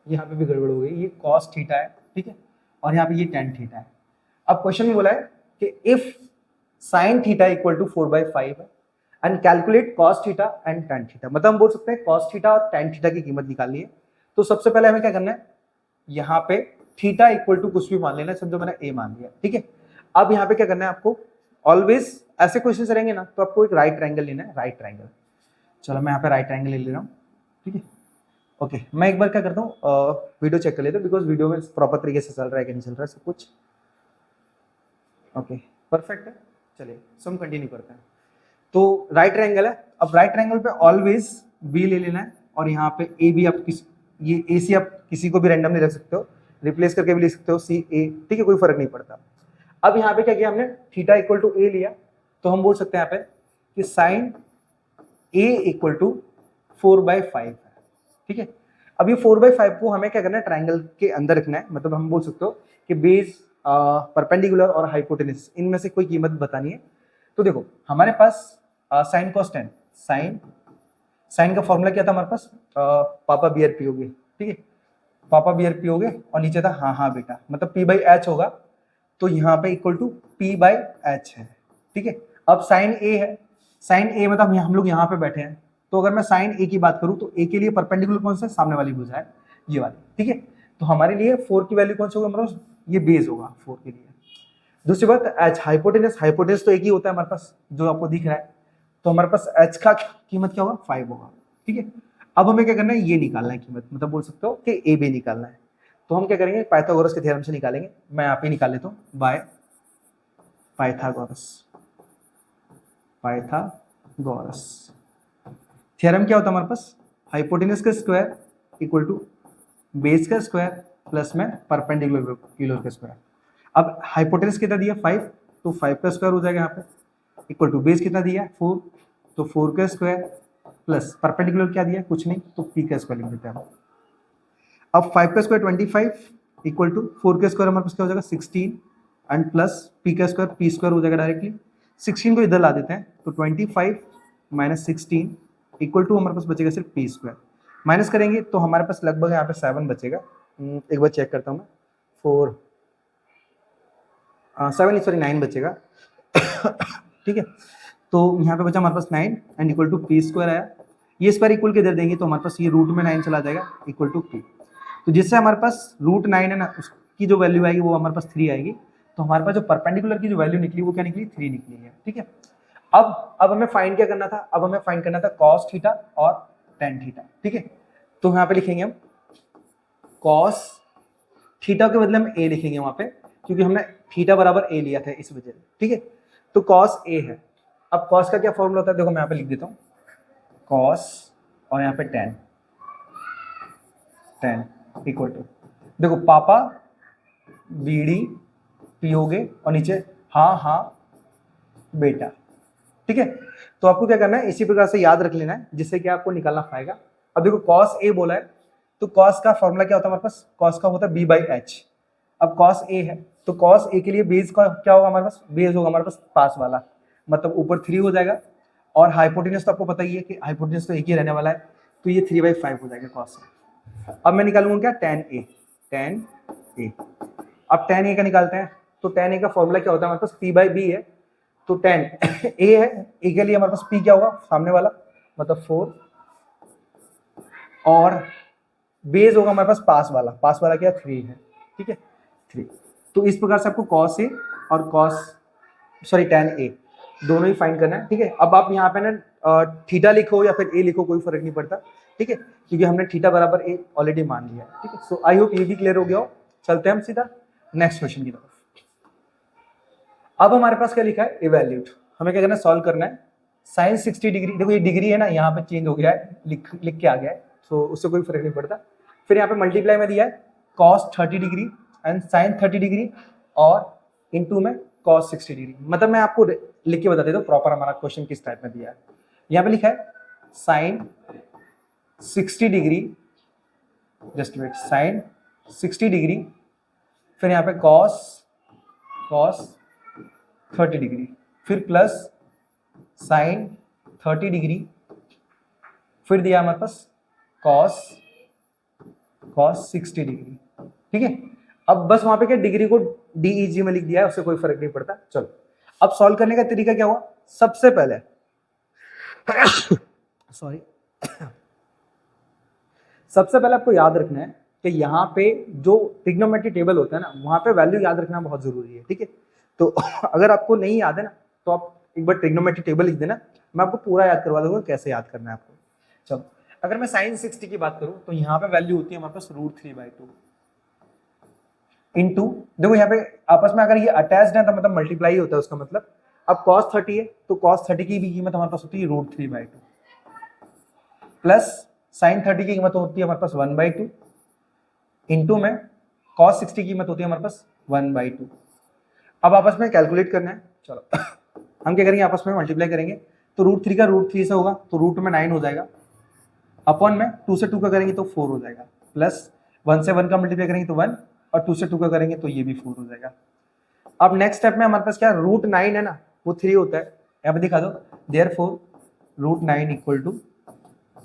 यहाँ पे भी गड़बड़ हो गई, ये cos थीटा है, ठीक है, और यहाँ पे ये tan थीटा है। अब क्वेश्चन में बोला है कि if sin theta equal to 4/5 है and calculate cos theta and tan theta, मतलब हम बोल सकते हैं cos थीटा और tan थीटा की कीमत निकालनी है। तो सबसे पहले हमें क्या करना है, यहाँ पे थीटा इक्वल टू कुछ भी मान लेना, समझो मैंने a मान लिया, ठीक है। अब यहाँ पे क्या करना है आपको, ऑलवेज ऐसे क्वेश्चन रहेंगे ना तो आपको एक राइट ट्रायंगल लेना है, राइट ट्रायंगल। चलो मैं यहाँ पे राइट ट्रायंगल ले रहा हूँ, ठीक है। ओके मैं एक बार क्या करता हूँ, वीडियो चेक कर लेता हूँ, बिकॉज वीडियो में प्रॉपर तरीके से चल रहा है कि नहीं चल रहा है सब कुछ। ओके परफेक्ट है, चलिए सो हम कंटिन्यू करते हैं। तो राइट ट्रायंगल है, अब राइट ट्रायंगल पे ऑलवेज बी ले लेना है, और यहाँ पे ए भी आप ये ए सी आप किसी को भी रैंडमली रख सकते हो, रिप्लेस करके भी लिख सकते हो सी ए, ठीक है, कोई फर्क नहीं पड़ता। अब यहाँ पे क्या किया हमने, थीटा इक्वल टू ए लिया, तो हम बोल सकते हैं यहाँ पे कि साइन ए इक्वल टू 4/5 है, ठीक है। अब ये 4/5 को हमें क्या करना है, ट्रायंगल के अंदर रखना है, मतलब हम बोल सकते हो कि बेस, परपेंडिकुलर और हाइपोटेनस इनमें से कोई कीमत बतानी है। तो देखो हमारे पास साइन कॉस टेन, साइन का फॉर्मूला क्या था हमारे पास, पापा बी आर पी हो गए, ठीक है, पापा बी आर पी हो गए, और नीचे था हाँ हाँ बेटा, मतलब p/h होगा, तो यहाँ पे इक्वल टू p/h है, ठीक है। अब साइन ए है, साइन ए मतलब हम लोग यहाँ पे बैठे हैं, तो अगर मैं साइन ए की बात करूँ तो ए के लिए परपेंडिकुलर कौन सा है, सामने वाली भुजा है ये वाली, ठीक है। तो हमारे लिए 4 की वैल्यू कौन सी होगी हमारे पास, ये बेस होगा 4 के लिए। दूसरी बात एच, हाइपोटेनस तो एक ही होता है हमारे पास जो आपको दिख रहा है, तो हमारे पास एच का कीमत क्या होगा, 5 होगा, ठीक है। अब हमें क्या करना है, ये निकालना है कीमत, मतलब बोल सकते हो कि ए बी निकालना है। तो हम क्या करेंगे, पाइथागोरस के थ्योरम से निकालेंगे, मैं यहाँ पे निकाल लेता हूँ बाय पाइथागोरस। थ्योरम क्या होता है हमारे पास, हाइपोटेनस का स्क्वायर इक्वल टू बेस का स्क्वायर प्लस में परपेंडिकुलर का स्क्वायर। अब हाइपोटेनस कितना दिया 5, तो 5 का स्क्वायर हो जाएगा यहाँ पे, इक्वल टू बेस कितना दिया 4, तो 4 का स्क्वायर प्लस परपेंडिकुलर क्या दिया कुछ नहीं, तो p का स्क्वायर लिख देते हैं हम। अब 5 का स्क्वायर 25 इक्वल टू 4 का स्क्वायर हमारे पास क्या हो जाएगा 16 एंड प्लस p का स्क्वायर, p स्क्वायर हो जाएगा डायरेक्टली, 16 को इधर ला देते हैं, तो 25 माइनस 16 इक्वल टू हमारे पास बचेगा सिर्फ p स्क्वायर, माइनस करेंगे तो हमारे पास लगभग यहाँ पे 7 बचेगा, एक बार चेक करता हूँ मैं, 9 बचेगा ठीक है। तो यहाँ पे बचा हमारे पास 9 and equal to p square आया, ये स्क्वायर इक्वल के इधर देंगे तो हमारे पास ये रूट में 9 चला जाएगा इक्वल टू p, तो जिससे हमारे पास रूट 9 है ना उसकी जो वैल्यू आएगी वो हमारे पास 3 आएगी, तो हमारे पास जो परपेंडिकुलर की जो वैल्यू निकली वो क्या निकली 3 निकली है, ठीक है। अब हमें फाइंड क्या करना था, अब हमें फाइंड करना था cos थीटा और tan थीटा, ठीक है। तो यहाँ पे लिखेंगे हम cos थीटा के बदले हम ए लिखेंगे वहां पे, क्योंकि हमने थीटा बराबर ए लिया था इस वजह से, ठीक है। तो कॉस ए है। अब कॉस का क्या फॉर्मूला होता है, देखो मैं यहाँ पे लिख देता हूँ, कॉस और यहाँ पे टेन, टेन इक्वल टू, देखो पापा बीडी पियोगे और नीचे हाँ हाँ बेटा, ठीक है। तो आपको क्या करना है, इसी प्रकार से याद रख लेना है जिससे कि आपको निकालना पाएगा। अब देखो कॉस ए बोला है, तो कॉस का फॉर्मूला क्या होता है हमारे पास, कॉस का होता है बी बाई एच। अब कॉस ए है तो कॉस ए के लिए बेस का क्या होगा हमारे पास, बेस होगा हमारे पास पास वाला, मतलब ऊपर 3 हो जाएगा, और हाइपोटेन्यूज तो आपको पता ही है कि हाइपोटेन्यूज तो एक ही रहने वाला है, तो ये 3/5 हो जाएगा कॉस ए। अब मैं निकालूंगा क्या, टेन ए, टेन ए। अब टेन ए का निकालते हैं, तो टेन ए का फॉर्मूला क्या होता है हमारे पास, पी बाई बी है, तो टेन ए है, ए के लिए हमारे पास पी क्या होगा, सामने वाला मतलब 4, और बेस होगा हमारे पास पास वाला क्या 3 है, ठीक है 3। तो इस प्रकार से आपको कॉस ए और टेन ए दोनों ही फाइंड करना है, ठीक है। अब आप यहाँ पे ना थीटा लिखो या फिर ए लिखो, कोई फर्क नहीं पड़ता, ठीक है, क्योंकि हमने थीटा बराबर ए ऑलरेडी मान लिया है, ठीक है। सो आई होप ये भी क्लियर हो गया हो। चलते हैं हम सीधा नेक्स्ट क्वेश्चन की तरफ। अब हमारे पास क्या लिखा है, इवैल्यूट, हमें क्या करना है, सॉल्व करना है। साइन 60 डिग्री, देखो ये डिग्री है ना, यहाँ पे चेंज हो गया है, लिख के आ गया है, तो उससे कोई फर्क नहीं पड़ता। फिर यहाँ पे मल्टीप्लाई में दिया है cos 30 degree and sine 30 degree, और इनटू में कॉस 60 डिग्री। मतलब मैं आपको लिख के बता देता हूँ प्रॉपर हमारा क्वेश्चन किस टाइप में दिया है। यहाँ पे लिखा है sine 60 degree, just wait, sine 60 degree, फिर यहाँ पे कॉस 30 डिग्री, फिर प्लस साइन 30 डिग्री, फिर दिया हमारे पास कॉस 60 डिग्री, ठीक है। अब बस वहां पे क्या डिग्री को डीईजी में लिख दिया है, उससे कोई फर्क नहीं पड़ता। चलो अब सॉल्व करने का तरीका क्या हुआ, सबसे पहले सॉरी सबसे पहले आपको याद रखना है कि यहाँ पे जो ट्रिग्नोमेट्री टेबल होता है ना, वहां पे वैल्यू याद रखना बहुत जरूरी है, ठीक है। तो अगर आपको नहीं याद है ना, तो आप एक बार ट्रिग्नोमेट्री टेबल लिख देना, मैं आपको पूरा याद करवा दूंगा कैसे याद करना है आपको। चलो अगर मैं साइन 60 की बात करूं, तो यहाँ पे वैल्यू होती है हमारे पास √3/2 इनटू, देखो यहाँ पे आपस में अगर ये अटैच्ड है तो मतलब मल्टीप्लाई होता है उसका मतलब। अब cos 30 है तो cos 30 की भी कीमत हमारे पास होती है √3/2, प्लस साइन 30 की कीमत होती है हमारे पास 1/2, इनटू में cos 60 की कीमत होती है हमारे पास 1/2। अब आपस में कैलकुलेट करना है, चलो हम क्या करेंगे, आपस में मल्टीप्लाई करेंगे, तो √3 का √3 से होगा तो रूट में 9 हो जाएगा, अपॉन में 2 से 2 का करेंगे तो 4 हो जाएगा, प्लस 1 से 1 का मल्टीप्लाई करेंगे तो 1, और 2 से 2 का करेंगे तो ये भी 4 हो जाएगा। अब नेक्स्ट स्टेप में हमारे पास क्या, √9 है ना, वो 3 होता है, यहाँ पे दिखा दो, देयरफॉर √9 इक्वल टू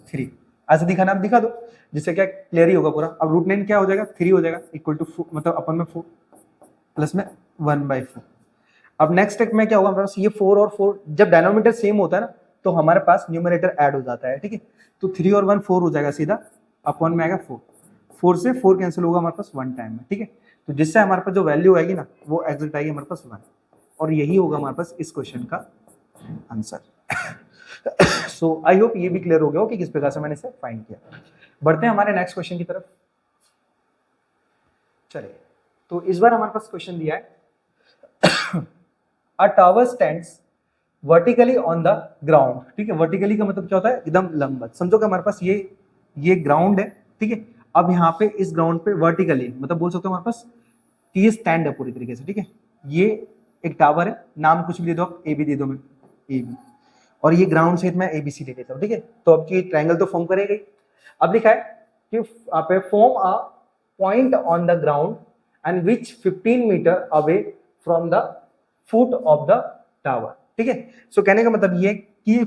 3, ऐसे दिखाना, आप दिखा दो, जिससे क्या क्लियर ही होगा पूरा। अब √9 क्या हो जाएगा, 3 हो जाएगा, इक्वल टू मतलब अपन में 4, प्लस में 1/4। अब नेक्स्ट स्टेप में क्या होगा हमारे पास, ये 4 और 4 जब डिनोमिनेटर सेम होता है ना, तो हमारे पास न्यूमरेटर ऐड हो जाता है, ठीक है। तो 3 और 1 4 हो जाएगा सीधा, अपॉन में आएगा 4 से 4 कैंसिल होगा हमारे पास 1 टाइम में, ठीक है। तो जिससे हमारे पास जो वैल्यू आएगी ना, वो एग्जैक्ट आएगी हमारे पास 1, और यही होगा हमारे पास इस क्वेश्चन का आंसर। सो आई होप ये भी क्लियर हो गया हो कि किस प्रकार से मैंने इसे फाइंड किया। बढ़ते हैं हमारे नेक्स्ट क्वेश्चन की तरफ। चलिए, तो इस बार हमारे पास क्वेश्चन दिया है अ tower stands vertically on the ground, ठीक है। वर्टिकली का मतलब क्या होता है, एकदम लंबवत, समझो कि हमारे पास ये ग्राउंड है, ठीक है। अब यहाँ पे इस ग्राउंड पे वर्टिकली मतलब बोल सकते हो हमारे पास कि ये स्टैंड है पूरी तरीके से, ठीक है। ये एक टावर है, नाम कुछ भी दे दो आप, ए बी दे दो, मैं ए बी, और ये ग्राउंड सहित मैं ABC ले लेता हूँ, ठीक है। तो अब ये ट्रायंगल तो फॉर्म करेगा ही। अब लिखा है कि आप form a point on the ground and which 15 metre away from the foot of the tower, ठीक है। सो कहने का मतलब ये कि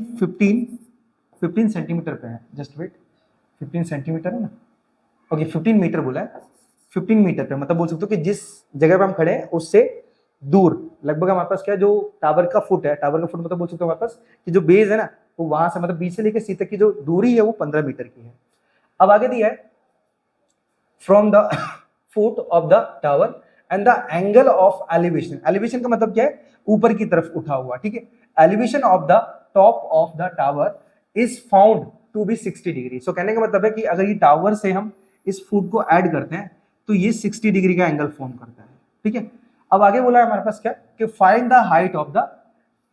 15 सेंटीमीटर पे है, जस्ट वेट, 15 सेंटीमीटर है ना, ओके 15 मीटर बोला है, 15 मीटर पे मतलब बोल सकते हो कि जिस जगह पे हम खड़े हैं उससे दूर लगभग हमारे पास क्या, जो टावर का फुट है, टावर का फुट मतलब बोल सकते हो हमारे पास कि जो बेस है ना, वो वहां से मतलब बी से लेकर सी तक की जो दूरी है वो 15 मीटर की है। अब आगे दिया है from the foot of the tower and the angle of elevation, elevation का मतलब क्या है, ऊपर की तरफ उठा हुआ, ठीक है। Elevation of the top of the tower is found to be 60 degree. So कहने का मतलब है कि अगर ये टावर से हम इस फुट को ऐड करते हैं तो ये 60 डिग्री का एंगल फॉर्म करता है, ठीक है। अब आगे बोला है हमारे पास क्या कि find the height of the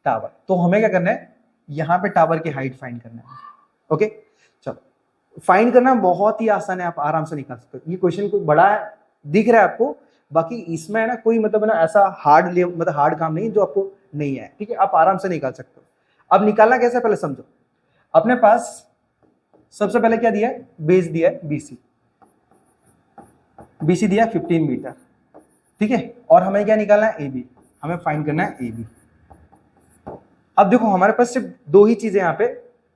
tower. तो हमें क्या करना है, यहाँ पे टावर की हाइट फाइंड करना है, ओके। चलो फाइंड करना बहुत ही आसान है, आप आराम से निकाल सकते हो। ये क्वेश्चन कोई बड़ा है दिख रहा है आपको, बाकी इसमें है ना कोई मतलब है ना ऐसा हार्ड काम नहीं जो आपको नहीं है, ठीक है, आप आराम से निकाल सकते हो। अब निकालना कैसे पहले समझो। अपने पास सबसे पहले क्या दिया है, बेस दिया है बीसी, बीसी दिया है 15 मीटर, ठीक है। और हमें क्या निकालना है, एबी, हमें फाइंड करना है एबी। अब देखो हमारे पास सिर्फ दो ही चीजें यहाँ पे,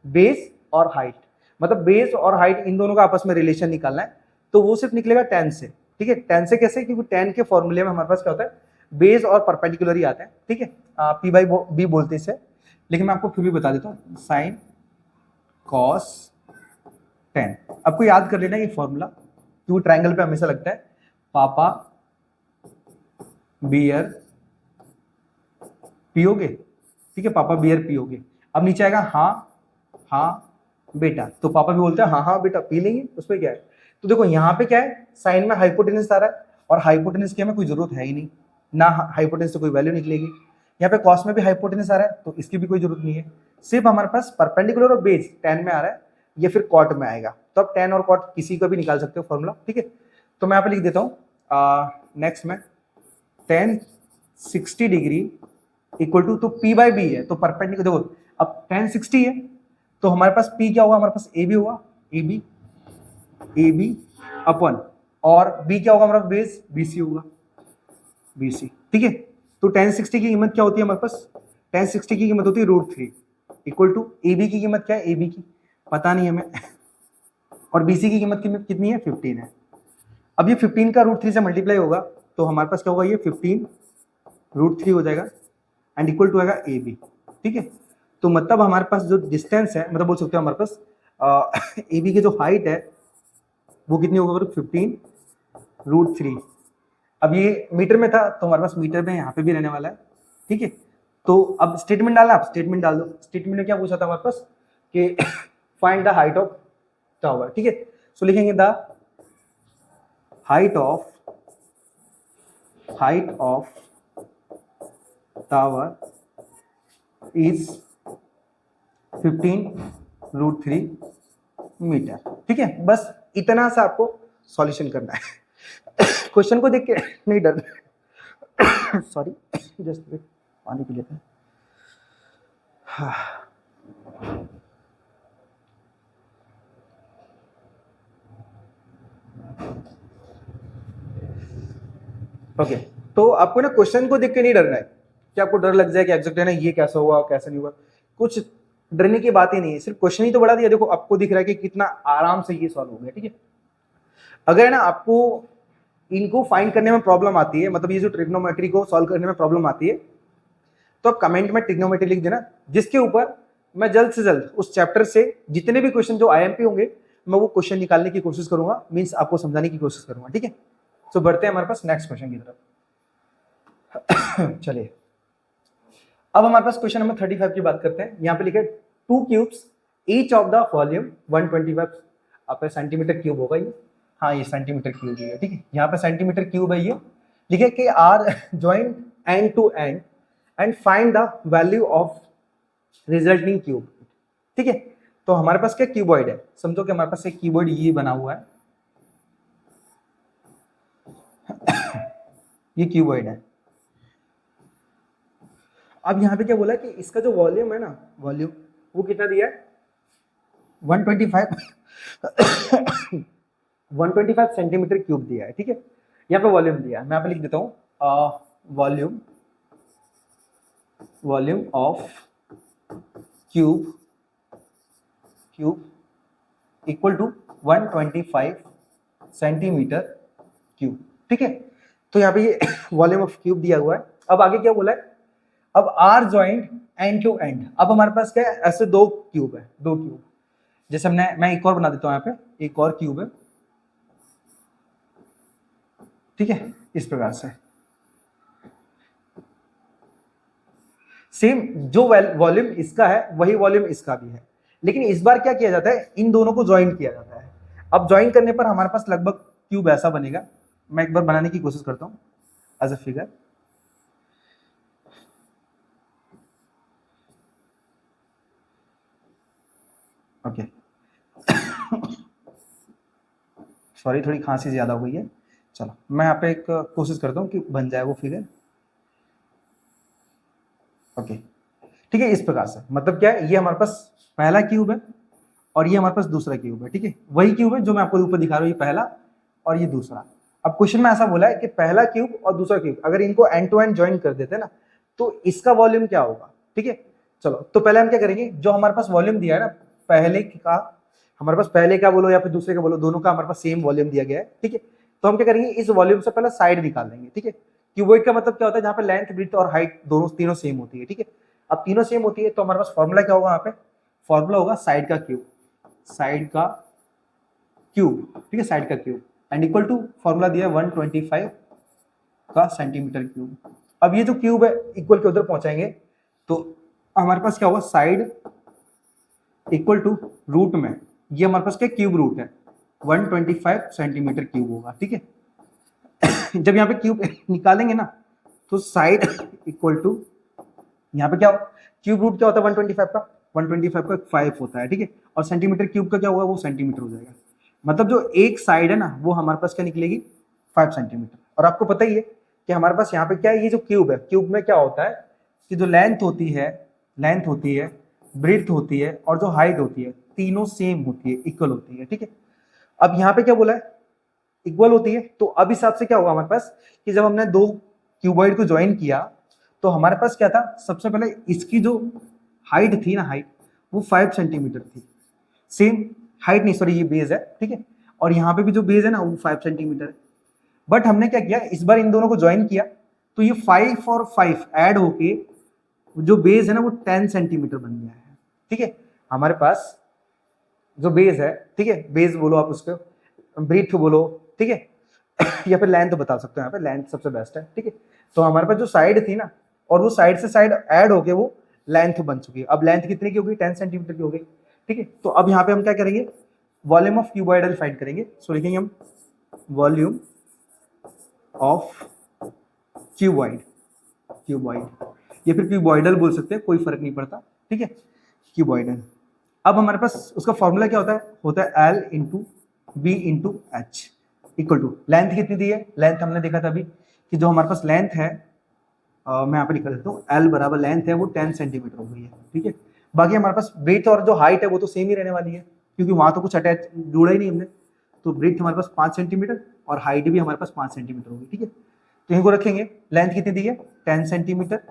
बेस और हाइट, मतलब बेस और हाइट इन दोनों का आपस में रिलेशन निकालना है, तो वो सिर्फ निकलेगा tan से, ठीक है। tan से कैसे, क्योंकि tan के फॉर्मूले में हमारे पास क्या होता है, बेस और परपेंडिकुलर ही आता है, ठीक है। पी बाई बी बोलते हैं इसे, लेकिन मैं आपको फिर भी बता देता हूँ, साइन कॉस tan। आपको याद कर लेना ये फॉर्मूला, क्योंकि ट्राइंगल पे हमेशा लगता है, पापा बियर पियोगे, ठीक है, पापा बियर पियोगे। अब नीचे आएगा हाँ बेटा, तो पापा भी बोलते हैं हाँ बेटा पी लेंगे, उसमें क्या है। तो देखो यहाँ पे क्या है, साइन में हाइपोटेनस आ रहा है, और हाइपोटेनस की हमें कोई जरूरत है ही नहीं, ना हाइपोटेनस से कोई वैल्यू निकलेगी। यहाँ पे कॉस में भी हाइपोटेनस आ रहा है, तो इसकी भी कोई जरूरत नहीं है। सिर्फ हमारे पास परपेंडिकुलर और बेस tan में आ रहा है, या फिर कॉट में आएगा, तो अब tan और कॉट किसी का भी निकाल सकते हो फॉर्मूला, ठीक है। तो मैं यहाँ पे लिख देता हूँ नेक्स्ट में tan 60 डिग्री इक्वल टू, तो p बाई बी है, तो परपेंडिकुलर देखो, अब tan 60 है तो हमारे पास p क्या होगा, हमारे पास ab होगा, ab अपन, और b क्या होगा हमारा बेस, bc होगा, bc, ठीक है। तो tan 60 की कीमत क्या होती है हमारे पास, tan 60 की कीमत होती है √3 इक्वल टू ab की कीमत क्या है, ab की पता नहीं हमें, और bc की कीमत कितनी है, 15 है। अब ये 15 का √3 से मल्टीप्लाई होगा, तो हमारे पास क्या होगा, ये 15 √3 हो जाएगा, एंड इक्वल टू आएगा ए बी, ठीक है। तो मतलब हमारे पास जो डिस्टेंस है, मतलब बोल सकते हो हमारे पास ए बी की जो हाइट है वो कितनी होगा, 15 √3। अब ये मीटर में था, तो हमारे पास मीटर में यहाँ पे भी रहने वाला है, ठीक है। तो अब स्टेटमेंट डालना, आप स्टेटमेंट डाल दो। स्टेटमेंट में क्या पूछा था हमारे पास कि find the height of tower, ठीक है। सो लिखेंगे the height of tower is 15 √3 metre, ठीक है। बस इतना सा आपको सॉल्यूशन करना है। क्वेश्चन को देख के नहीं डरना, सॉरी जस्ट पानी पी लेते हैं। ओके, तो आपको ना क्वेश्चन को देख के नहीं डरना है कि आपको डर लग जाए कि एग्जैक्ट है ना ये कैसा हुआ कैसा नहीं हुआ, कुछ डरने की बात ही नहीं है। सिर्फ क्वेश्चन ही तो बढ़ा दिया, देखो आपको दिख रहा है कि कितना आराम से ये सॉल्व हो गया, ठीक है। अगर है ना आपको इनको फाइंड करने में प्रॉब्लम आती है, मतलब ये जो ट्रिग्नोमेट्री को सॉल्व करने में प्रॉब्लम आती है, तो आप कमेंट में ट्रिग्नोमेट्री लिख देना, जिसके ऊपर मैं जल्द से जल्द उस चैप्टर से जितने भी क्वेश्चन जो IMP होंगे मैं वो क्वेश्चन निकालने की कोशिश करूंगा, मीन्स आपको समझाने की कोशिश करूंगा, ठीक है। तो बढ़ते हैं हमारे पास नेक्स्ट क्वेश्चन की तरफ। चलिए अब हमारे पास क्वेश्चन नंबर 35 की बात करते हैं। यहाँ पे लिखे 2 cubes each of the volume 125 आप सेंटीमीटर क्यूब होगा ये, हाँ ये सेंटीमीटर क्यूब है, ठीक है। यहाँ पे सेंटीमीटर क्यूब है ये, लिखे कि are joint end to end and find the value of resulting cube, ठीक है। तो हमारे पास क्या क्यूबॉइड है, समझो कि हमारे पास एक क्यूबॉइड ये बना हुआ है, ये क्यूबॉइड है। अब यहाँ पे क्या बोला कि इसका जो वॉल्यूम है ना, वॉल्यूम वो कितना दिया है 125 सेंटीमीटर क्यूब दिया है, ठीक है। यहाँ पे वॉल्यूम दिया है, मैं यहाँ पे लिख देता हूँ volume of cube equal to 125 centimetre cube, ठीक है। तो यहाँ पे ये वॉल्यूम ऑफ क्यूब दिया हुआ है। अब आगे क्या बोला है, अब are joint end to end. अब हमारे पास क्या है, ऐसे 2 क्यूब है, 2 क्यूब, जैसे मैं एक और बना देता हूँ, यहाँ पे एक और क्यूब है, ठीक है, इस प्रकार से। सेम जो वॉल्यूम इसका है वही वॉल्यूम इसका भी है, लेकिन इस बार क्या किया जाता है, इन दोनों को ज्वाइन किया जाता है। अब ज्वाइन करने पर हमारे पास लगभग क्यूब ऐसा बनेगा, मैं एक बार बनाने की कोशिश करता हूँ as a figure. Okay, sorry थोड़ी खांसी ज़्यादा हो गई है। चलो मैं यहाँ पे एक कोशिश करता हूँ कि बन जाए वो फिगर। ओके ठीक है, इस प्रकार से मतलब क्या है, ये हमारे पास पहला क्यूब है और ये हमारे पास दूसरा क्यूब है। ठीक है, वही क्यूब है जो मैं आपको ऊपर दिखा रहा हूँ, ये पहला और ये दूसरा। अब क्वेश्चन में ऐसा बोला है कि पहला क्यूब और दूसरा क्यूब अगर इनको एंड टू एंड ज्वाइन कर देते हैं ना तो इसका वॉल्यूम क्या होगा। ठीक है, चलो तो पहले हम क्या करेंगे, जो हमारे पास वॉल्यूम दिया है ना पहले का, हमारे पास पहले का बोलो या फिर दूसरे का बोलो, दोनों का हमारे पास सेम वॉल्यूम दिया गया है। ठीक है, तो हम क्या करेंगे, इस वॉल्यूम से पहले साइड निकाल लेंगे। ठीक है, क्यूबॉइड का मतलब क्या होता है, जहाँ पे लेंथ ब्रेड्थ और हाइट दोनों तीनों सेम होती है। ठीक है, अब तीनों सेम होती है तो हमारे पास फॉर्मूला क्या होगा, यहाँ पे फॉर्मूला होगा साइड का क्यूब, साइड का क्यूब। ठीक है, साइड का cube and equal to formula दिया है 125 का सेंटीमीटर क्यूब। अब ये जो क्यूब है इक्वल के उधर पहुंचाएंगे तो हमारे पास क्या होगा, साइड इक्वल टू रूट में, ये हमारे पास क्या क्यूब रूट है 125 सेंटीमीटर क्यूब होगा। ठीक है, जब यहाँ पे क्यूब निकालेंगे ना तो साइड इक्वल टू, यहाँ पे क्या क्यूब रूट क्या होता है 125 का, 125 का 5 होता है। ठीक है, और सेंटीमीटर क्यूब का क्या होगा, वो सेंटीमीटर हो जाएगा। मतलब जो एक साइड है ना वो हमारे पास क्या निकलेगी 5 सेंटीमीटर। और आपको पता ही है कि हमारे पास यहाँ पे क्या है, ये जो क्यूब है, क्यूब में क्या होता है कि जो लेंथ होती है, ब्रेड्थ होती है और जो हाइट होती है, तीनों सेम होती है, इक्वल होती है। ठीक है, अब यहाँ पे क्या बोला है, इक्वल होती है। तो अब इस हिसाब से क्या होगा हमारे पास कि जब हमने दो क्यूबॉइड को ज्वाइन किया तो हमारे पास क्या था, सबसे पहले इसकी जो हाइट थी ना, हाइट वो 5 सेंटीमीटर थी, सेम हाइट नहीं सॉरी ये बेस है। ठीक है, और यहाँ पे भी जो बेस है ना वो 5 सेंटीमीटर है। बट हमने क्या किया, इस बार इन दोनों को ज्वाइन किया तो ये 5 और 5 ऐड होके जो बेस है ना वो 10 सेंटीमीटर बन गया है। ठीक है, हमारे पास जो बेस है, ठीक है बेस बोलो आप उसको, ब्रीथ बोलो। ठीक है, या फिर लेंथ बता सकते हो, यहाँ पे लेंथ सबसे बेस्ट है। ठीक है, तो हमारे पास जो साइड थी ना और वो साइड से साइड ऐड होके वो लेंथ बन चुकी है। अब लेंथ कितने की होगी, 10 सेंटीमीटर की हो गई। ठीक है, तो अब यहाँ पे हम क्या करेंगे, वॉल्यूम ऑफ क्यूबॉइडल फाइंड करेंगे। सो लिखेंगे हम वॉल्यूम ऑफ क्यूबॉइड, क्यूबॉइड या फिर क्यूबॉइडल बोल सकते हैं, कोई फर्क नहीं पड़ता। ठीक है, क्यूबॉइडल। अब हमारे पास उसका फॉर्मूला क्या होता है L into B into H equal to, length कितनी दी है, लेंथ हमने देखा था अभी कि जो हमारे पास लेंथ है मैं यहाँ पे लिख देता हूँ, एल बराबर लेंथ है वो 10 सेंटीमीटर हो गई है। ठीक है, बाकी हमारे पास ब्रेथ और जो हाइट है वो तो सेम ही रहने वाली है क्योंकि वहां तो कुछ अटैच जोड़ा ही नहीं हमने। तो ब्रेथ हमारे पास 5 सेंटीमीटर और हाइट भी हमारे पास 5 सेंटीमीटर होगी। ठीक है, तो इनको रखेंगे, लेंथ कितनी दी है 10 सेंटीमीटर,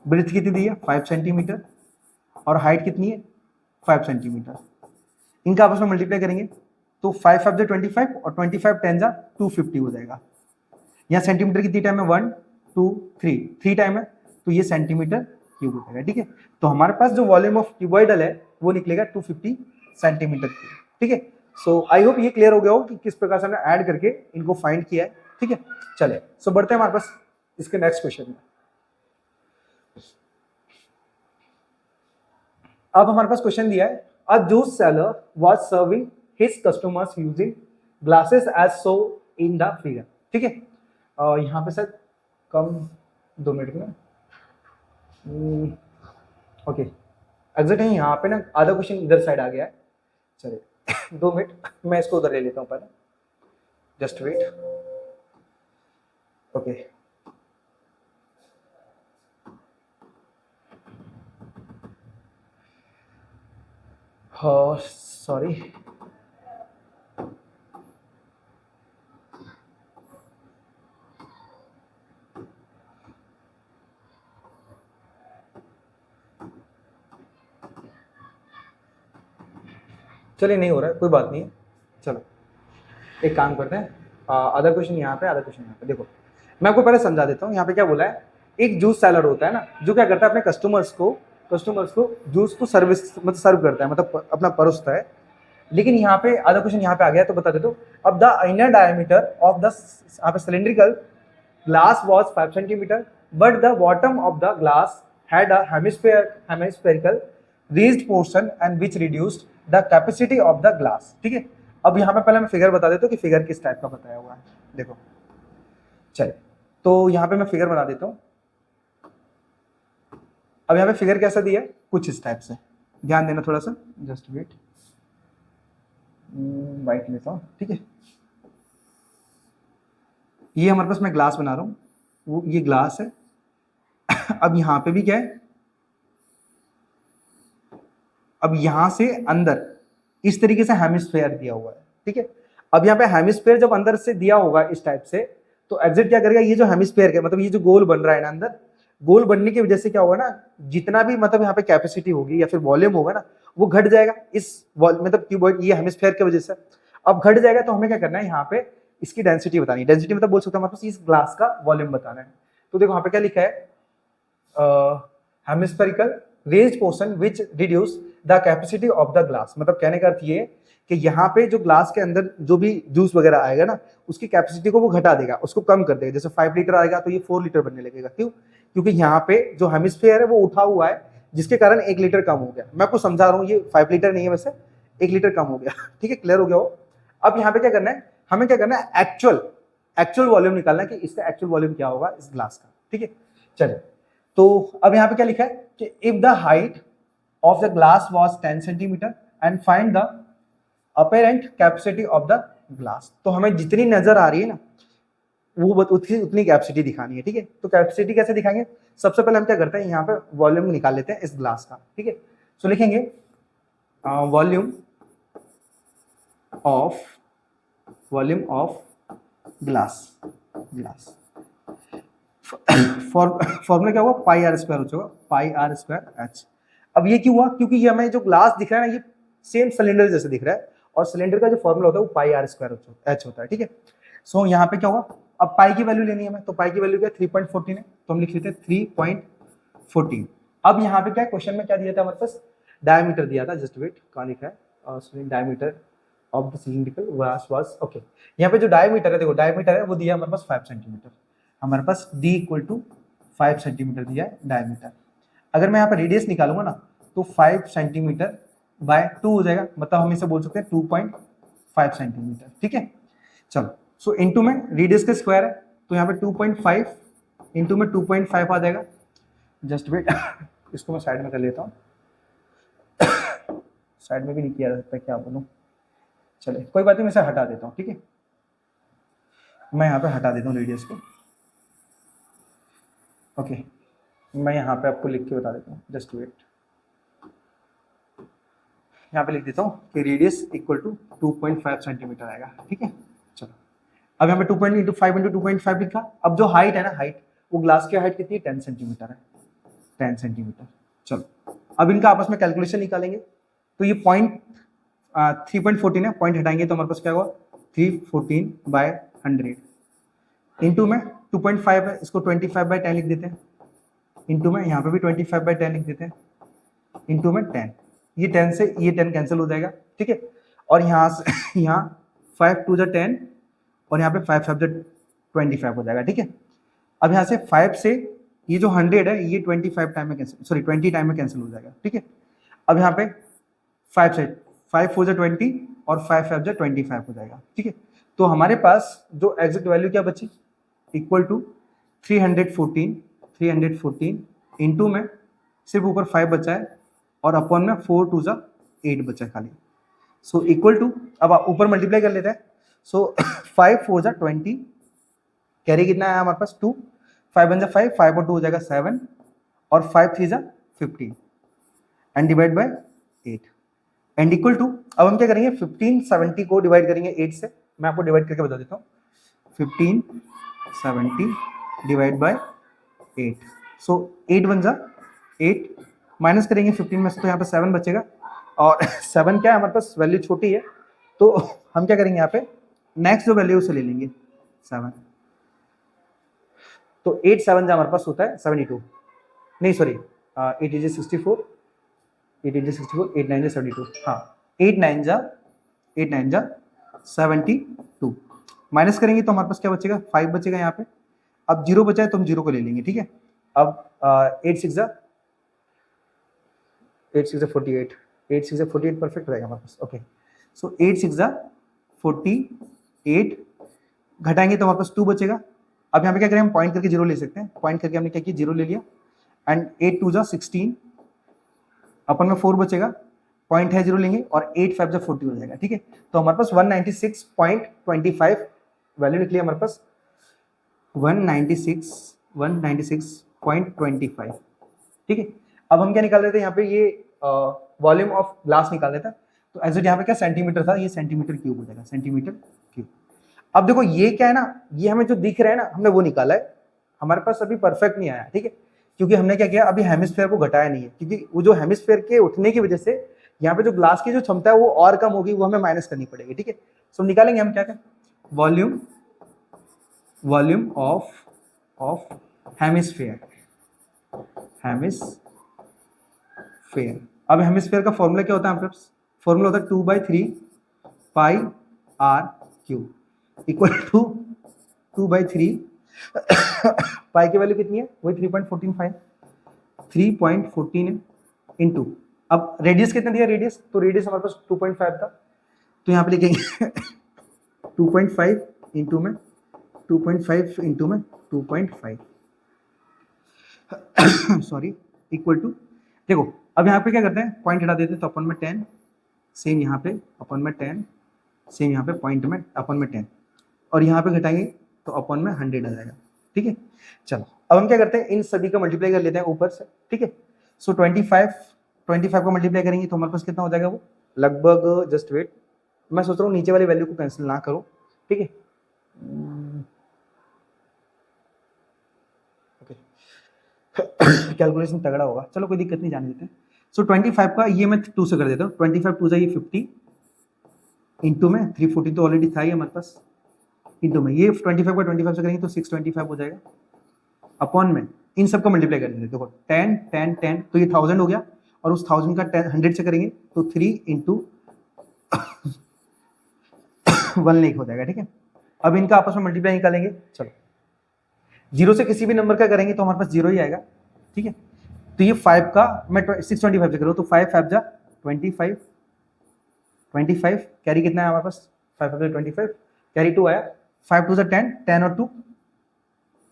ब्रेथ कितनी दी है 5 सेंटीमीटर और हाइट कितनी है 5 सेंटीमीटर। इनका आपस में मल्टीप्लाई करेंगे तो 5 5 25 और 25 10 जा 250 हो जाएगा। यहाँ सेंटीमीटर कितनी टाइम है 1 2 3 टाइम है तो ये सेंटीमीटर क्यूब हो जाएगा। ठीक है, तो हमारे पास जो वॉल्यूम ऑफ क्यूबॉइडल है वो निकलेगा 250 सेंटीमीटर क्यूब। ठीक है, सो आई होप ये क्लियर हो गया हो कि किस प्रकार से हमने ऐड करके इनको फाइंड किया है। ठीक है, चले सो बढ़ते हैं हमारे पास इसके नेक्स्ट क्वेश्चन में। अब हमारे पास क्वेश्चन दिया है, a juice seller was serving his customers using glasses as so in the figure. ठीक है, यहाँ पे सर कम 2 मिनट में ओके एग्जैक्ट है, यहाँ पे ना आधा क्वेश्चन इधर साइड आ गया है। चलिए 2 मिनट मैं इसको उधर ले लेता हूँ पहले, जस्ट वेट। ओके हाँ सॉरी, चलिए नहीं हो रहा है कोई बात नहीं है। चलो एक काम करते हैं, आधा क्वेश्चन यहाँ पे आधा क्वेश्चन यहाँ पे। देखो मैं आपको पहले समझा देता हूँ, यहाँ पे क्या बोला है, एक जूस सेलर होता है ना जो क्या करता है अपने कस्टमर्स को जूस को सर्विस मतलब सर्व करता है, मतलब अपना परोसता है। लेकिन यहाँ पे आधा क्वेश्चन यहाँ पे आ गया तो बता देता हूँ। अब the inner diameter of the cylindrical glass was 5 centimeter, but the bottom of the glass had a hemispherical raised portion and which reduced the capacity of the glass। ठीक है, अब यहाँ पे पहले मैं फिगर बता देता हूँ कि फिगर किस टाइप का बताया हुआ है। देखो चलिए, तो यहाँ पे मैं फिगर बना देता हूँ। अब यहाँ पे फिगर कैसा दिया है, कुछ इस टाइप से, ध्यान देना थोड़ा सा, जस्ट वेट, वाइट लेता हूँ, ठीक है। ये हमारे पास मैं ग्लास बना रहा हूँ, वो ये ग्लास है। अब यहाँ पे भी क्या है, अब यहाँ से अंदर इस तरीके से हेमिस्फेयर दिया हुआ है, ठीक है। अब यहाँ पे हेमिस्फेयर जब अंदर से दिया होगा इस टाइप से, तो एग्जिट क्या करेगा, ये जो हेमिस्फेयर है, मतलब ये जो गोल बन रहा है ना अंदर, गोल बनने की वजह से क्या होगा ना, जितना भी मतलब यहाँ पे कैपेसिटी होगी या फिर वॉल्यूम होगा ना, वो घट जाएगा इस मतलब क्यूबॉइड, ये हेमिस्फेयर की वजह से। अब घट जाएगा तो हमें क्या करना है, यहाँ पे इसकी डेंसिटी बतानी है। डेंसिटी मतलब बोल सकते हैं हमारे पास इस ग्लास का वॉल्यूम बताना है। तो देखो यहाँ पे क्या लिखा है, hemispherical raised portion which reduce the capacity of the glass. मतलब कहने का अर्थ ये कि यहाँ पे जो ग्लास के अंदर जो भी जूस वगैरह आएगा ना, उसकी कैपेसिटी को वो घटा देगा, उसको कम कर देगा। जैसे 5 लीटर आएगा तो ये 4 लीटर बनने लगेगा। क्यों? क्योंकि यहाँ पे जो हेमिस्फेयर है वो उठा हुआ है, जिसके कारण 1 लीटर कम हो गया। मैं आपको समझा रहा हूँ, ये 5 लीटर नहीं है, वैसे 1 लीटर कम हो गया। ठीक है, क्लियर हो गया हो। अब यहाँ पे क्या करना है, हमें क्या करना है, एक्चुअल वॉल्यूम निकालना है कि इसका एक्चुअल वॉल्यूम क्या होगा इस ग्लास का। ठीक है, चलिए, तो अब यहाँ पे क्या लिखा है कि if the height of the glass was 10 centimetre and find the apparent capacity of the glass. तो हमें जितनी नजर आ रही है ना, वो उतनी कैपेसिटी दिखानी है। ठीक है, तो कैपेसिटी कैसे दिखाएंगे, सबसे पहले हम क्या करते हैं, यहाँ पे वॉल्यूम निकाल लेते हैं इस ग्लास का। ठीक है, सो लिखेंगे वॉल्यूम ऑफ ग्लास फॉर्मूला क्या हुआ, पाई आर स्क्वायर हो जाएगा, पाई आर स्क्वायर एच। अब ये क्यों हुआ, क्योंकि ये हमें जो ग्लास दिख रहा है ना, ये सेम सिलेंडर जैसे दिख रहा है, और सिलेंडर का जो फॉर्मूला होता है वो पाई आर स्क्वायर एच होता है। ठीक है, सो यहाँ पे क्या हुआ, अब पाई की वैल्यू लेनी है हमें, तो पाई की वैल्यू क्या 3.14 है, तो हम लिख लेते हैं 3.14। अब यहाँ पे क्या क्वेश्चन में क्या दिया था हमारे पास, डायमीटर दिया था, जस्ट वेट, कहाँ लिखा है, diameter of the cylindrical glass was, okay. यहाँ पे जो डायमीटर है, देखो डायमीटर है वो दिया हमारे पास 5 सेंटीमीटर, हमारे पास d इक्वल टू 5 सेंटीमीटर दिया है डायमीटर। अगर मैं यहाँ पर रेडियस निकालूंगा ना, तो 5 सेंटीमीटर बाय 2 हो जाएगा, मतलब हम इसे बोल सकते हैं 2.5 सेंटीमीटर। ठीक है, चलो, सो इनटू में रेडियस का स्क्वायर है, तो यहाँ पे 2.5 इंटू में 2.5 आ जाएगा। जस्ट वेट, इसको मैं साइड में कर लेता हूँ, साइड में भी नहीं किया जा सकता, क्या बोलूँ, चले कोई बात नहीं, मैं इसे हटा देता हूँ। ठीक है, मैं यहाँ पे हटा देता हूँ रेडियस को। ओके, मैं यहाँ पे आपको लिख के बता देता हूँ, जस्ट वेट, यहाँ पे लिख देता हूँ कि रेडियस इक्वल टू 2.5 सेंटीमीटर आएगा। ठीक है, चलो, अब यहाँ पे 2.5 लिखा। अब जो हाइट है ना, हाइट, वो ग्लास की हाइट कितनी है, 10 सेंटीमीटर है, 10 सेंटीमीटर। चलो, अब इनका आपस में कैलकुलेशन निकालेंगे, तो ये 3.14 है, पॉइंट हटाएंगे तो हमारे पास क्या होगा, 314/100 इंटू में 2.5 है, इसको 25/10 लिख देते हैं, इंटू में यहाँ पे भी 25/10 लिख देते हैं, इंटू में 10, ये 10 से ये 10 कैंसिल हो जाएगा। ठीक है, और यहाँ से यहाँ 5 2 10 और यहाँ पे 5 5 25 हो जाएगा। ठीक है, अब यहाँ से 5 से ये जो 100 है, ये 25 टाइम में कैंसिल, सॉरी 20 टाइम में कैंसिल हो जाएगा। ठीक है, अब यहाँ पे 5 से 5 4 20 और 5 5 25 हो जाएगा। ठीक है, तो हमारे पास जो एग्जैक्ट वैल्यू क्या बची, इक्वल टू 314 इंटू में सिर्फ ऊपर 5 बचा है और अपॉन में 4 2 8 बचा है खाली। सो इक्वल टू, अब आप ऊपर मल्टीप्लाई कर लेते हैं, सो 5 4 20, कैरी कितना है हमारे पास 2, 5 1 5, 5 और 2 हो जाएगा 7 और 5 3 15 and divide by 8 and equal to, अब हम क्या करेंगे 1570 को डिवाइड करेंगे 8 से, मैं आपको डिवाइड करके बता देता हूँ, 1570 डिवाइड बाय 8, सो 8 1 8 माइनस करेंगे 15 में से, तो यहाँ पे 7 बचेगा, और 7 क्या है हमारे पास वैल्यू छोटी है, तो हम क्या करेंगे यहाँ पे नेक्स्ट जो वैल्यू उसे ले लेंगे 7, तो 8 7 हमारे पास होता है 72, नहीं सॉरी 8 इज 64, 8 इज 64, 8 9 72, हाँ 8 9 72, माइनस करेंगे तो हमारे पास क्या बचेगा 5 बचेगा यहाँ पे। अब 0 बचा है तो हम 0 को ले लेंगे। ठीक है, अब 8 6 48, 8 6 परफेक्ट रहेगा हमारे पास। ओके, सो 8 6 48 घटाएंगे तो हमारे पास 2 बचेगा। अब यहाँ पे क्या करें, हम पॉइंट करके 0 ले सकते हैं, पॉइंट करके हमने क्या किया 0 ले लिया, एंड 8 2 जा 16, अपन में 4 बचेगा, पॉइंट है 0 लेंगे, और 8 5 जा 40 हो जाएगा, ठीक है। तो हमारे पास 196.25 वैल्यू निकली हमारे पास, 196.25, ठीक है। अब हम क्या निकाल रहे थे यहाँ पे, ये वॉल्यूम ऑफ ग्लास निकाल रहे थे, तो एज इट यहाँ पे क्या सेंटीमीटर था, ये सेंटीमीटर क्यूब हो जाएगा, सेंटीमीटर क्यूब। अब देखो ये क्या है ना, ये हमें जो दिख रहा है ना, हमने वो निकाला है, हमारे पास अभी परफेक्ट नहीं आया, ठीक है, क्योंकि हमने क्या किया, अभी हेमिस्फेयर को घटाया नहीं है, क्योंकि वो जो हेमिस्फेयर के उठने की वजह से यहाँ पे जो ग्लास की जो क्षमता है वो और कम होगी, वो हमें माइनस करनी पड़ेगी, ठीक है। सो निकालेंगे हम क्या क्या, वॉल्यूम ऑफ हेमिस्फेयर, अब हेमिस्फेयर का फॉर्मूला क्या होता है, हमारे पास फॉर्मूला होता है 2/3 पाई आर क्यूब इक्वल टू 2/3 पाई की वैल्यू कितनी है, वही 3.14 है, इनटू, अब रेडियस कितना दिया, रेडियस, तो रेडियस हमारे पास 2.5 था, तो यहाँ पे लिखेंगे 2.5 इंटू में 2.5 इंटू में 2.5 सॉरी, इक्वल टू, देखो अब यहाँ पे क्या करते हैं, पॉइंट हटा देते हैं, तो अपन में 10, सेम यहाँ पे अपन में 10, सेम यहाँ पे पॉइंट में अपन में 10, और यहाँ पे घटाएंगे तो अपन में 100 आ जाएगा, ठीक है। चलो अब हम क्या करते हैं, इन सभी का मल्टीप्लाई कर लेते हैं ऊपर से, ठीक है। सो 25 को मल्टीप्लाई करेंगे तो हमारे पास कितना हो जाएगा, वो लगभग, जस्ट वेट, मैं सोच रहा हूँ नीचे वाली वैल्यू को कैंसिल ना करो, ठीक है, ओके कैलकुलेशन तगड़ा होगा, चलो कोई दिक्कत नहीं, जाने देते हैं। सो 25 का ये मैं 2 से कर देता हूँ, 25 2 जाइए 50 इंटू में 340 तो ऑलरेडी था ही हमारे पास, इंटू में ये 25 का 25 से करेंगे तो 625 हो जाएगा, अपॉन में इन सब का मल्टीप्लाई कर देते, देखो 10 10 10 तो ये 1000 हो गया, और उस 1000 का 100 से करेंगे तो 3 इंटू 1 लाख हो जाएगा, ठीक है। अब इनका आपस में मल्टीप्लाई निकालेंगे, चलो 0 से किसी भी नंबर का करेंगे तो हमारे पास 0 ही आएगा, ठीक है। तो ये 5 का मैं 625 से करूँ तो 5 5 जा 25, कैरी कितना है हमारे पास, 5 5 25, कैरी 2 आया, 5 2 10, 10 और 2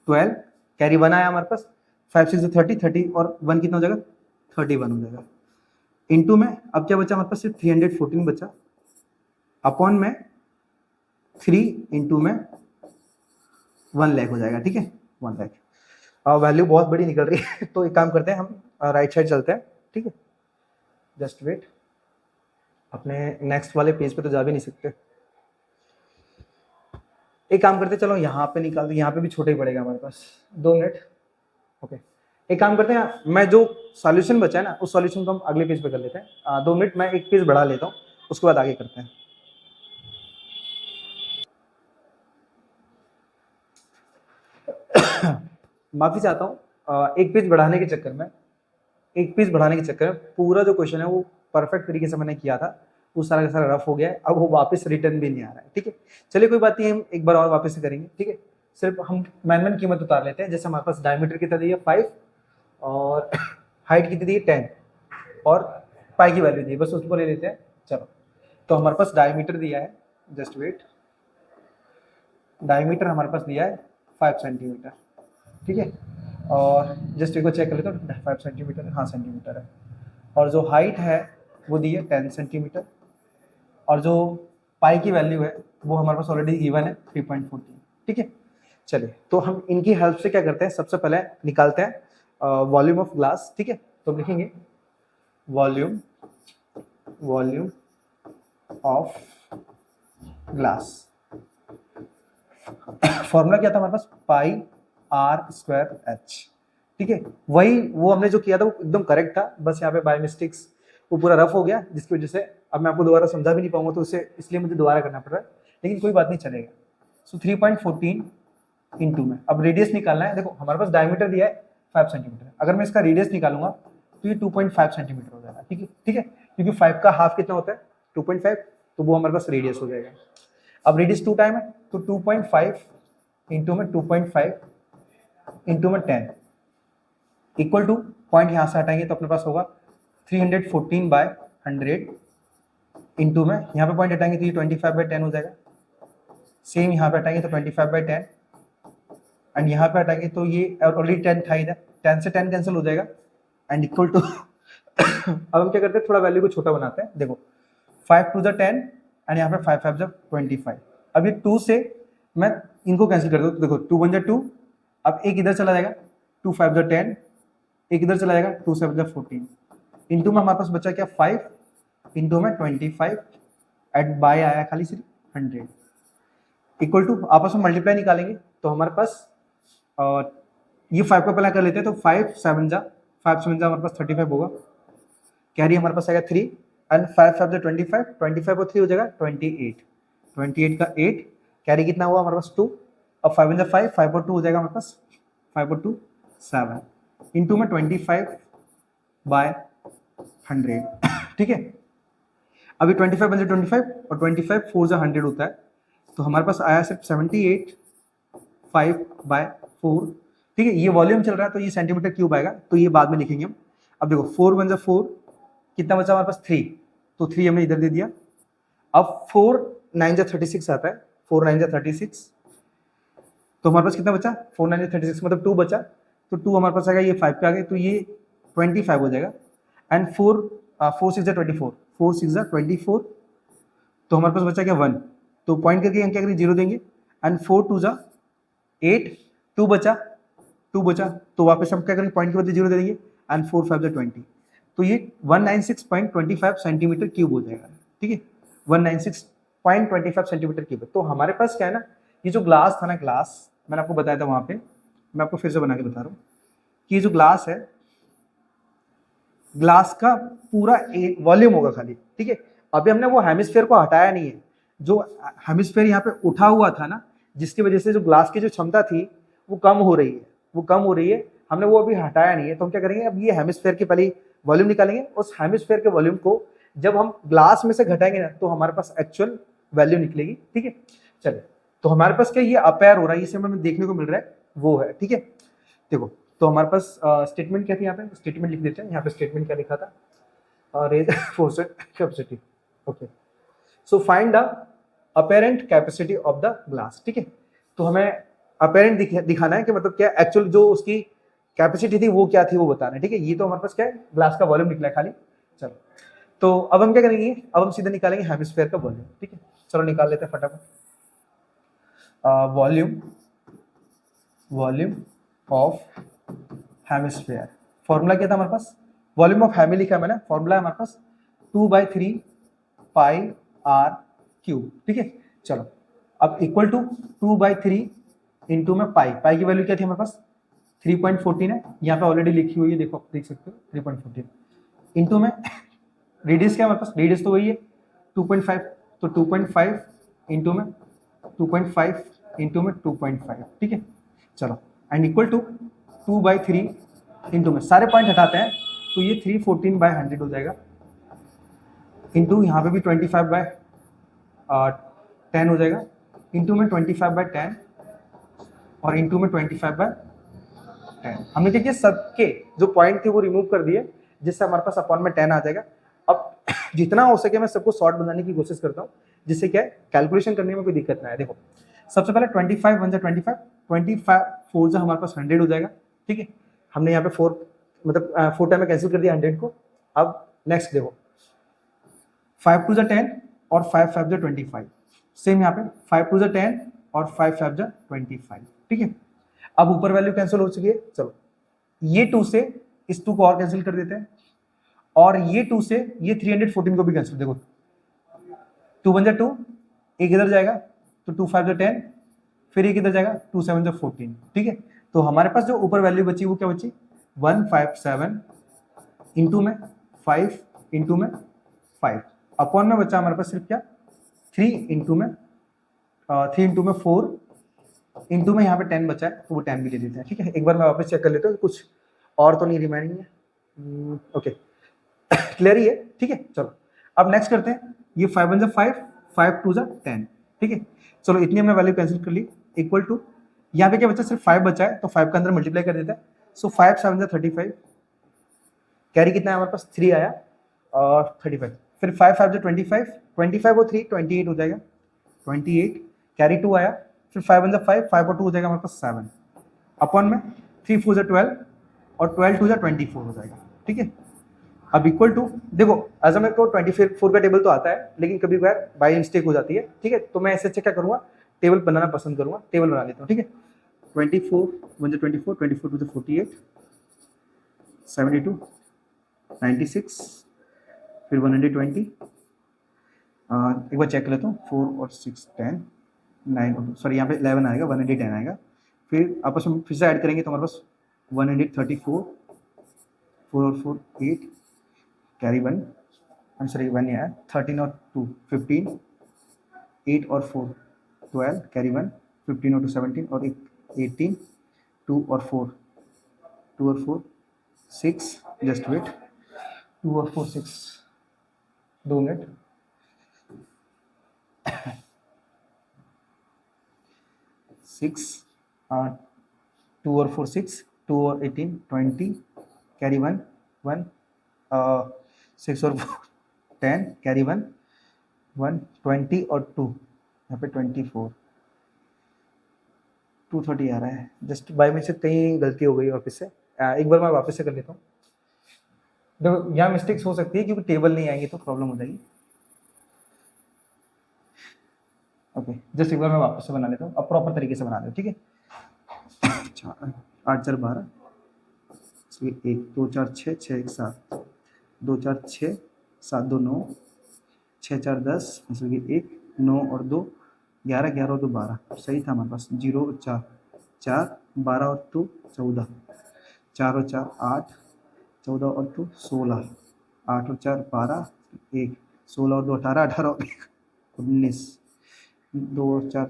12, कैरी 1 आया हमारे पास, 5 6 30, 30 और 1 कितना हो जाएगा, 31 हो जाएगा, इनटू में अब क्या बचा हमारे पास, सिर्फ 314 बचा, अपॉन में 3 इंटू में 1 लाख हो जाएगा, ठीक है, 1 लाख। वैल्यू बहुत बड़ी निकल रही है तो एक काम करते हैं, हम राइट साइड चलते हैं, ठीक है, जस्ट वेट, अपने नेक्स्ट वाले पेज पे तो जा भी नहीं सकते, एक काम करते हैं, चलो यहाँ पे निकाल, यहाँ पे भी छोटा ही पड़ेगा हमारे पास, 2 मिनट, ओके। एक काम करते हैं, मैं जो सॉल्यूशन बचा है ना, उस सॉल्यूशन को हम अगले पेज पे कर लेते हैं, 2 मिनट, मैं एक पेज बढ़ा लेता हूँ, उसके बाद आगे करते हैं। माफी चाहता हूँ, एक पेज बढ़ाने के चक्कर में पूरा जो क्वेश्चन है वो परफेक्ट तरीके से मैंने किया था, वो सारा का सारा रफ हो गया है, अब वो वापस रिटर्न भी नहीं आ रहा है, ठीक है। चलिए कोई बात नहीं, हम एक बार और वापस से करेंगे, ठीक है। सिर्फ हम मैन कीमत उतार लेते हैं, जैसे हमारे पास डायमीटर कितना दी है 5, और हाइट कितनी दी है 10, और पाई की वैल्यू दी है, बस उसको ले लेते हैं। चलो तो हमारे पास डायमीटर दिया है, जस्ट वेट, डायमीटर हमारे पास दिया है 5 सेंटीमीटर, ठीक है, और जस्ट एक बार चेक कर लेते हैं, 5 सेंटीमीटर, हाँ सेंटीमीटर है, और जो हाइट है वो दी है 10 सेंटीमीटर, और जो पाई की वैल्यू है वो हमारे पास ऑलरेडी गिवन है 3.14, ठीक है। चलिए तो हम इनकी हेल्प से क्या करते हैं, सबसे पहले निकालते हैं वॉल्यूम ऑफ ग्लास, ठीक है। तो हम लिखेंगे वॉल्यूम ऑफ ग्लास, फॉर्मूला क्या था हमारे पास, पाई r² h, ठीक है। वही वो हमने जो किया था वो एकदम करेक्ट था, बस यहाँ पे बाय मिस्टेक्स वो पूरा रफ हो गया, जिसकी वजह से अब मैं आपको दोबारा समझा भी नहीं पाऊंगा, तो उसे इसलिए मुझे दोबारा करना पड़ रहा है, लेकिन कोई बात नहीं, चलेगा। सो 3.14 इंटू में, अब रेडियस निकालना है, देखो हमारे पास डायमीटर दिया है 5 सेंटीमीटर, अगर मैं इसका रेडियस निकालूंगा तो ये 2.5 सेंटीमीटर हो जाएगा, ठीक है, ठीक है, क्योंकि 5 का हाफ कितना होता है 2.5, तो वो हमारे पास रेडियस हो जाएगा। अब रेडियस 2 टाइम है, तो 2.5 इंटू में 2.5 इंटू में 10 इक्वल टू, पॉइंट यहाँ से हटाएंगे तो अपने पास होगा 314/100 इंटू में, यहाँ पे पॉइंट हटाएंगे तो ये 25/10 हो जाएगा, सेम यहाँ पे हटाएंगे तो 25/10 एंड यहाँ पे हटाएंगे तो ये ऑलरेडी 10 था इधर, 10 से 10 कैंसिल हो जाएगा एंड इक्वल टू अब हम क्या करते हैं, थोड़ा वैल्यू को छोटा बनाते हैं। देखो 5 to the 10 एंड यहाँ पे 5 5 जा 25। अब ये 2 से मैं इनको कैंसिल कर दूँ तो देखो 2 1 जा 2, अब एक इधर चला जाएगा 2 5 जा 10, एक इधर चला जाएगा 2 7 जा 14, इंटू में हमारे पास बचा क्या 5, इंटू में 25 एट बाय आया खाली सिर्फ 100 इक्वल टू आपस में मल्टीप्लाई निकालेंगे तो हमारे पास ये 5 को पहले कर लेते हैं तो 5 7 जा हमारे पास 35 होगा, कैरी हमारे पास आएगा 3 एंड 5 5 जा 25 और 3 हो जाएगा 28 का 8, कैरी कितना हुआ हमारे पास 2, अब 5 जा 5 और 2 हो जाएगा हमारे पास 5 और 2 7 इंटू में 25/100 ठीक है। अभी 25 बन जाए 25 और 25 4 जा 100 होता है तो हमारे पास आया सिर्फ 78 5/4 ठीक है। ये वॉल्यूम चल रहा है तो ये सेंटीमीटर क्यूब आएगा तो ये बाद में लिखेंगे हम। अब देखो 4 1 जा 4, कितना बचा हमारे पास 3, तो 3 हमने इधर दे दिया। अब 4 9 जा 36 आता है, 4 9 जा 36 तो हमारे पास कितना बचा 4 9 जा 36 मतलब 2 बचा, तो 2 हमारे पास आएगा ये 5 पे आ गए तो ये 25 हो जाएगा एंड 4 6 जा 24, 4 6 जा 24 तो हमारे पास बचा क्या 1, तो पॉइंट करके हम क्या करेंगे 0 देंगे एंड 4 2 जा 8, 2 बचा तो वापस हम क्या करेंगे पॉइंट के बदले 0 दे देंगे एंड 4 5 जा 20 तो ये 196.25 सेंटीमीटर क्यूब हो जाएगा ठीक है। 196.25 सेंटीमीटर क्यूब। तो हमारे पास क्या है ना, ये जो ग्लास था ना, ग्लास मैंने आपको बताया था वहां पे, मैं आपको फिर से बना के बता रहा हूँ कि ये जो ग्लास है, ग्लास का पूरा एक वॉल्यूम होगा खाली ठीक है। अभी हमने वो हेमिस्फेयर को हटाया नहीं है, जो हेमिस्फेयर यहाँ पे उठा हुआ था ना जिसकी वजह से जो ग्लास की जो क्षमता थी वो कम हो रही है, हमने वो अभी हटाया नहीं है। तो हम क्या करेंगे, अब ये हेमिस्फेयर की पहले वॉल्यूम निकालेंगे, उस हेमिस्फेयर के वॉल्यूम को जब हम ग्लास में से घटाएंगे ना तो हमारे पास एक्चुअल वैल्यू निकलेगी ठीक है। चलिए तो हमारे पास क्या ये अपेयर हो रहा है, ये हमें देखने को मिल रहा है वो है ठीक है। देखो तो हमारे पास स्टेटमेंट क्या थी, यहाँ पे स्टेटमेंट लिख देते हैं। यहाँ पे स्टेटमेंट क्या लिखा था, raise force capacity okay. So find the apparent capacity of the glass ठीक है। तो हमें अपेरेंट दिखाना है कि मतलब क्या एक्चुअल जो उसकी कैपेसिटी थी वो क्या थी वो बताना है ठीक है। ये तो हमारे पास क्या है, ग्लास का वॉल्यूम निकला है खाली। चलो तो अब हम क्या करेंगे, अब हम सीधे निकालेंगे हेमिस्फेयर का वॉल्यूम ठीक है। चलो निकाल लेते हैं फटाफट। वॉल्यूम ऑफ हेमिस्फेयर, फॉर्मूला क्या था हमारे पास, वॉल्यूम ऑफ हेमी लिखा है मैंने, फॉर्मूला है हमारे पास 2/3 पाई आर क्यूब ठीक है। चलो अब इक्वल टू 2/3 इंटू में पाई की वैल्यू क्या थी हमारे पास 3.14 है, यहाँ पे ऑलरेडी लिखी हुई है, देखो आप देख सकते हो 3.14 इंटू में रेडियस क्या है हमारे पास, रेडियस तो वही है 2.5, तो 2.5 इंटू में 2.5 इंटू में 2.5 ठीक है। चलो एंड इक्वल टू 2/3 इंटू में सारे पॉइंट हटाते हैं तो ये 314/100 हो जाएगा, इंटू यहाँ पे भी 25/10 हो जाएगा, इंटू में 25/10 और इंटू में 25/10। हमने क्या किया, सबके जो पॉइंट थे वो रिमूव कर दिए जिससे हमारे पास अपॉन में 10 आ जाएगा। अब जितना हो सके मैं सबको शॉर्ट बनाने की कोशिश करता हूँ जिससे क्या है कैलकुलेशन करने में कोई दिक्कत ना आए। देखो सबसे पहले 25 1 जा 25, 25 4 जा हमारे पास 100 हो जाएगा ठीक है। हमने यहाँ पे 4 मतलब 4 टाइम में कैंसिल कर दिया 100 को। अब नेक्स्ट देखो 5 2 जा 10 और 5 5 जा 25, सेम यहाँ पे 5 2 जा 10 और 5 5 जा 25 ठीक है। अब ऊपर वैल्यू कैंसिल हो चुकी है, चलो ये 2 से इस 2 को और कैंसिल कर देते हैं और ये 2 से ये 314 को भी कैंसिल, देखो 2 1 जा 2, एक इधर जाएगा तो 2 5 जा 10, फिर एक इधर जाएगा 2 7 जा 14 ठीक है। तो हमारे पास जो ऊपर वैल्यू बची वो क्या बची 157 इंटू में 5 इंटू में 5 अपॉन में बचा हमारे पास सिर्फ क्या 3 इंटू में 4 इंटू में यहाँ पे 10 बचा है तो वो 10 भी ले लेते हैं ठीक है। एक बार मैं वापस चेक कर लेता हूँ कुछ और तो नहीं रिमाइंडिंग है, ओके क्लियर ही है ठीक है। चलो अब नेक्स्ट करते हैं, ये 5 1 जा 5, 5 2 जा 10 ठीक है। चलो इतनी हमने वैल्यू कैंसिल कर ली, इक्वल टू यहाँ पे क्या बचा सिर्फ 5 बचा है तो 5 का अंदर मल्टीप्लाई कर देता है। सो 5 7 जा 35, कैरी कितना है हमारे पास 3 आया और 35, फिर 5 5 जा 25, 25 और 3 28 हो जाएगा 28, कैरी 2 आया, फिर 5 1 5, 5 और 2 हो जाएगा हमारे पास 7 अपॉन में 3 4 12 और 12 2 24 हो जाएगा, ठीक है। अब इक्वल टू, देखो एज मेरे को 24 का टेबल तो आता है, लेकिन कभी बार बाई मिस्टेक हो जाती है, ठीक है, तो मैं ऐसे क्या करूँगा, टेबल बनाना पसंद करूँगा, टेबल बना लेता हूँ, ठीक है। 24 1 24, 24 2 48, 72, 96, फिर 120, एक बार चेक कर लेता हूँ, 4 और 6 10, 9 और सॉरी यहाँ पे 11 आएगा, 110 आएगा, फिर आपस में फिर से ऐड करेंगे तो हमारे पास 134, 4 और 4 8, कैरी 1, I'm sorry 1 आया, 13 और 2 15, 8 और 4 12, कैरी 1, 15 और 2 17 और 18, 2 और 4 6, जस्ट वेट, 2 और 4 6, 2 मिनट, 6 2 और 4 6, 2 और 18 20, कैरी 1 1, 6 और 4 10, कैरी 1 1, 20 और 2 यहाँ पे 24, 230 आ रहा है, जस्ट बाय मिस्टेक कहीं गलती हो गई वापस से, एक बार मैं वापस से कर लेता हूँ। देखो यहाँ मिस्टेक्स हो सकती है क्योंकि टेबल नहीं आएंगे तो प्रॉब्लम हो जाएगी। ओके जस्ट एक बार मैं वापस से बना लेता हूँ, अब प्रॉपर तरीके से बना दो, ठीक है। 8 4 12, 1 2 4 6 6 1 7, 2 4 6 7 2 9, 6 4 10, 1 9 और 2 11, 11 और 2 12, सही था हमारे पास, 0 और 4 4, 12 और 2 14, 4 और 4 8, 14 और 2 16, 8 और 4 12, 1 16 और 2 18, 18 और 1 19, 2 और 4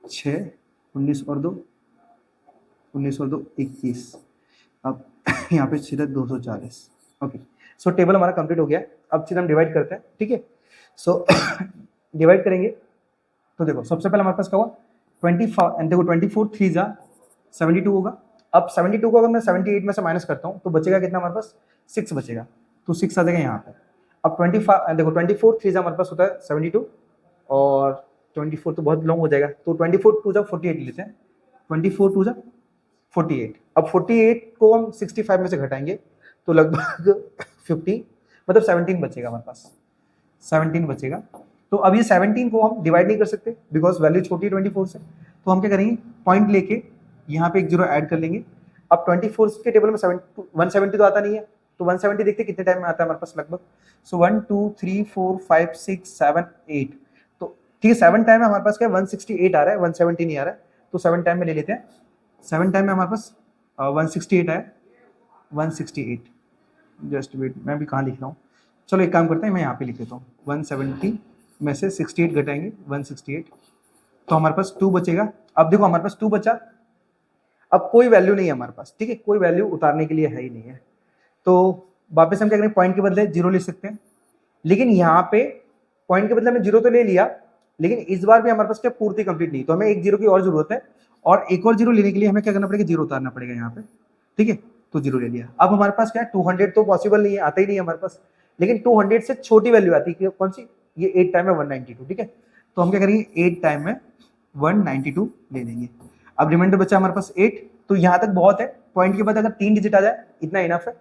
6, 19 और 2 21, अब यहाँ पे सीधा 240। ओके सो टेबल हमारा कंप्लीट हो गया, अब सीधा हम डिवाइड करते हैं, ठीक है। सो डिवाइड करेंगे तो देखो सबसे पहले हमारे पास क्या हुआ 24, देखो 24 3 जा 72 होगा। अब 72 को अगर मैं 78 में से माइनस करता हूँ तो बचेगा कितना हमारे पास 6 बचेगा, तो 6 आ जाएगा यहाँ पे। अब 25 देखो 24 3 जा हमारे पास होता है 72 और 24 तो बहुत लॉन्ग हो जाएगा, तो 24 2 जा 48 लेते हैं, 24 2 जा 48। अब 48 को हम 65 में से घटाएंगे तो लगभग 50 मतलब 17 बचेगा हमारे पास, 17 बचेगा। तो अब ये 17 को हम डिवाइड नहीं कर सकते बिकॉज वैल्यू छोटी है 24 से, तो हम क्या करेंगे पॉइंट लेके यहाँ पे एक जीरो ऐड कर लेंगे। अब 24 के टेबल में 170 तो आता नहीं है, तो 170 देखते कितने टाइम में आता है हमारे पास लगभग, सो 1 2 3 4 5 6 7 8, तो ठीक है 7 टाइम में हमारे पास क्या 168 आ रहा है, 170 नहीं आ रहा है, तो 7 टाइम में ले लेते हैं। 7 टाइम में हमारे पास 168 आया, 168, जस्ट वेट मैं भी कहाँ लिख रहा हूँ, चलो एक काम करते हैं मैं यहाँ पे लिख देता हूँ 170 में से 68 घटाएंगे 168, तो हमारे पास 2 बचेगा। अब देखो हमारे पास 2 बचा, अब कोई वैल्यू नहीं है हमारे पास, ठीक है, कोई वैल्यू उतारने के लिए है ही नहीं है, तो वापस हम क्या करेंगे पॉइंट के बदले 0 ले सकते हैं, लेकिन यहाँ पे पॉइंट के बदले हमें 0 तो ले लिया, लेकिन इस बार भी हमारे पास क्या पूर्ति कंप्लीट नहीं, तो हमें एक 0 की और जरूरत है, और एक और 0 लेने के लिए हमें क्या करना पड़ेगा 0 उतारना पड़ेगा यहाँ पे, ठीक है, तो 0 ले लिया। अब हमारे पास क्या है 200 तो पॉसिबल नहीं है, आता ही नहीं है हमारे पास, लेकिन 200 से छोटी वैल्यू आती है कौन सी, ये 8 टाइम में 192, ठीक है, तो हम क्या करेंगे 8 टाइम में 192 ले लेंगे। अब रिमाइंडर बचा हमारे पास 8, तो यहाँ तक बहुत है, पॉइंट के बाद अगर 3 डिजिट आ जाए इतना इनफ है।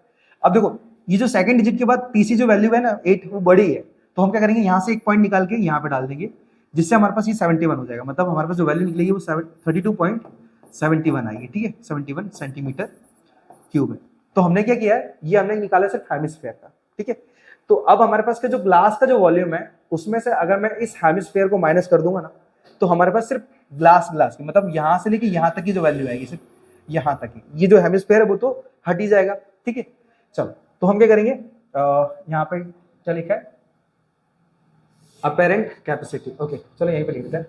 अब देखो ये जो सेकंड डिजिट के बाद तीसरी जो वैल्यू है ना 8 वो बड़ी है, तो हम क्या करेंगे यहाँ से एक पॉइंट निकाल के यहाँ पे डाल देंगे, जिससे हमारे पास ये 71 हो जाएगा, मतलब हमारे पास जो वैल्यू निकलेगी वो 32.71 आएगी, ठीक है, 71 सेंटीमीटर क्यूब है। तो हमने क्या किया है, ये हमने निकाला सिर्फ हेमिस्फीयर का, ठीक है। तो अब हमारे पास का जो ग्लास का जो वॉल्यूम है उसमें से अगर मैं इस हेमिस्फीयर को माइनस कर दूंगा ना, तो हमारे पास सिर्फ ग्लास की मतलब यहाँ से लेके यहाँ तक की जो वैल्यू आएगी सिर्फ यहाँ तक की, ये जो हेमिस्फीयर है वो तो हट ही जाएगा, ठीक है। चलो तो हम क्या करेंगे यहाँ पे क्या लिखा है अपेरेंट कैपेसिटी, ओके चलो यहीं पे लिख देते हैं,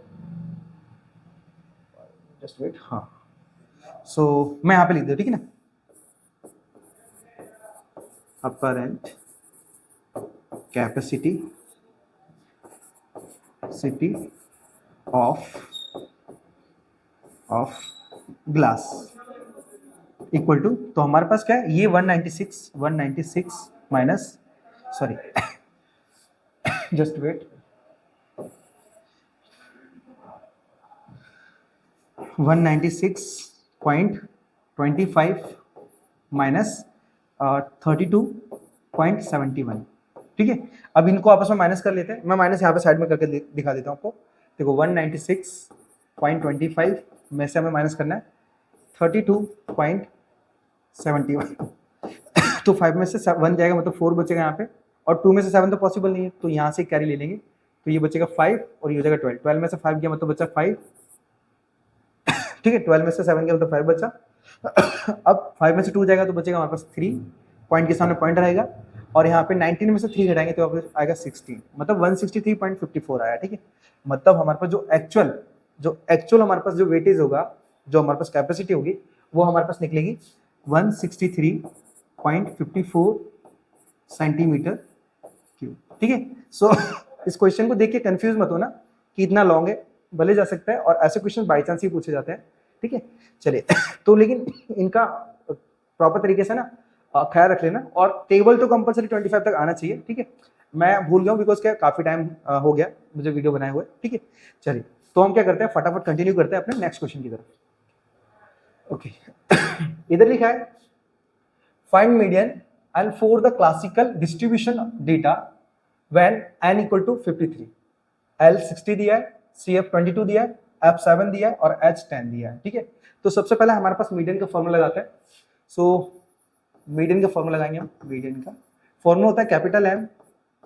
जस्ट वेट, हाँ सो मैं यहाँ पे लिख दूँ, ठीक है ना, apparent capacity of glass equal to, तो हमारे पास क्या है ये 196 minus sorry just wait 196.25 minus 32.71, ठीक है। अब इनको आपस में माइनस कर लेते हैं, मैं माइनस यहाँ पे साइड में करके दिखा देता हूँ आपको। देखो 196.25 में से हमें माइनस करना है 32.71, तो 5 में से 1 जाएगा, मतलब 4 बचेगा यहाँ पे, और 2 में से 7 तो पॉसिबल नहीं है, तो यहाँ से कैरी ले लेंगे, तो ये बचेगा 5 और ये हो जाएगा 12। 12 में से 5 गया मतलब बचा 5, ठीक है। 12 में से 7 गया मतलब 5 बचा। अब 5 में से 2 जाएगा तो बचेगा हमारे पास 3, पॉइंट के सामने पॉइंट रहेगा, और यहाँ पे 19 में से 3 घटाएंगे तो वापस आएगा 16, मतलब 163.54 आया, ठीक है। मतलब हमारे पास जो एक्चुअल हमारे पास जो वेटेज होगा, जो हमारे पास कैपेसिटी होगी, वो हमारे पास निकलेगी 163.54 सेंटीमीटर क्यूब, ठीक है। सो इस क्वेश्चन को देख के कंफ्यूज मत होना कि इतना लॉन्ग है, भले जा सकता है, और ऐसे क्वेश्चन बाई चांस ही पूछे जाते हैं, ठीक है। चलिए तो लेकिन इनका प्रॉपर तरीके से ना ख्याल रख लेना, और टेबल तो कंपलसरी 25 तक आना चाहिए, ठीक है। मैं भूल गया हूँ बिकॉज क्या काफी टाइम हो गया मुझे वीडियो बनाए हुए, ठीक है। चलिए तो हम क्या करते हैं, फटाफट कंटिन्यू करते हैं अपने नेक्स्ट क्वेश्चन की तरफ। ओके इधर लिखा है find median and for the classical distribution data when n equal to 53, L 60 दिया है, CF 22 दिया है, F 7 दिया है और H 10 दिया है, ठीक है। तो सबसे पहले हमारे पास मीडियन का फॉर्मूला लगाते हैं। सो मीडियन का फॉर्मूला लगाएंगे हम। मीडियन का फॉर्मूला होता है capital M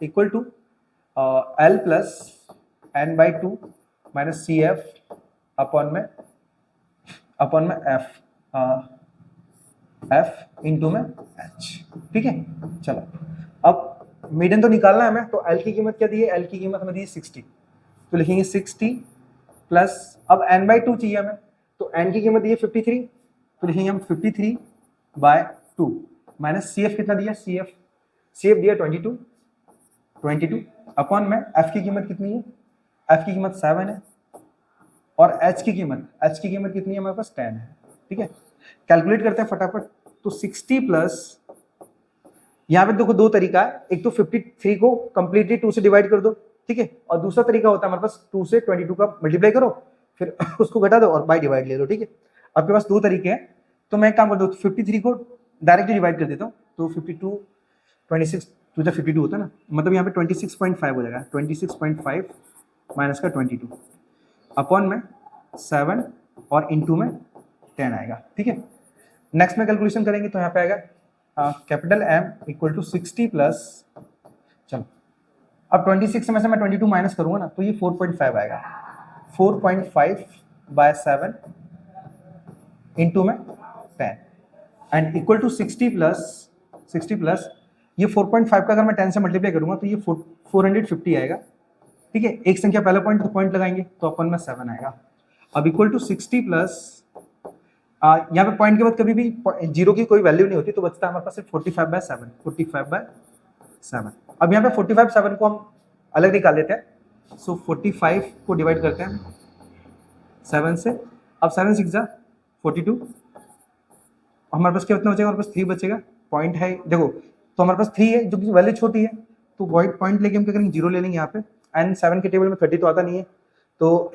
equal to L plus n/2 minus CF upon में F इंटू में H, ठीक है। चलो अब मीडियन तो निकालना है हमें, तो L की कीमत क्या दी है, L की कीमत हमें दी है 60, तो लिखेंगे 60 प्लस, अब n/2 चाहिए हमें, तो n की कीमत दी है 53, तो लिखेंगे हम 53/2 माइनस CF कितना दिया, CF दिया 22 अपॉन में F की कीमत कितनी है, F की कीमत 7 है, और H की कीमत कितनी है हमारे पास 10 है, ठीक है। कैलकुलेट करते हैं फटाफट, तो 60 प्लस, यहाँ पे देखो दो तरीका है, एक तो 53 को कंप्लीटली 2 से डिवाइड कर दो, ठीक है, और दूसरा तरीका होता है हमारे पास 2 से 22 का मल्टीप्लाई करो, फिर उसको घटा दो और बाय डिवाइड ले लो, ठीक है। आपके पास दो तरीके हैं, तो मैं एक काम कर दो, 53 को डायरेक्टली डिवाइड कर देता हूँ, तो 52 26 टू 52 होता है ना, मतलब यहाँ पे 26.5 हो जाएगा, 26.5 माइनस का 22 अपॉन में 7 और इंटू में 10 आएगा, ठीक है। नेक्स्ट में कैलकुलेशन करेंगे तो यहाँ पे आएगा capital M equal to 60 plus, चलो अब 26 में से मैं 22 माइनस करूंगा ना, तो ये 4.5 आएगा, 4.5/7 इंटू में 10 एंड इक्वल टू 60 प्लस, ये 4.5 का अगर मैं 10 से मल्टीप्लाई करूंगा तो ये 450 आएगा, ठीक है। एक संख्या पहला पॉइंट, तो पॉइंट लगाएंगे तो अपन में 7 आएगा। अब इक्वल टू 60 प्लस, यहाँ पे पॉइंट के बाद कभी भी जीरो की कोई वैल्यू नहीं होती, तो बचता है हमारे पास सिर्फ 45/7। अब यहाँ पे 45/7 को हम अलग निकाल लेते हैं, सो 45 को डिवाइड करते हैं 7 से, अब 7 6 जा 42, हमारे पास क्या कितना बचेगा, हमारे पास 3 बचेगा, पॉइंट है देखो, तो हमारे पास 3 है जो कि वैल्यू छोटी है, तो पॉइंट लेके हम क्या करेंगे, 0 ले लेंगे यहाँ पे, एंड 7 के टेबल में 30 तो आता नहीं है, तो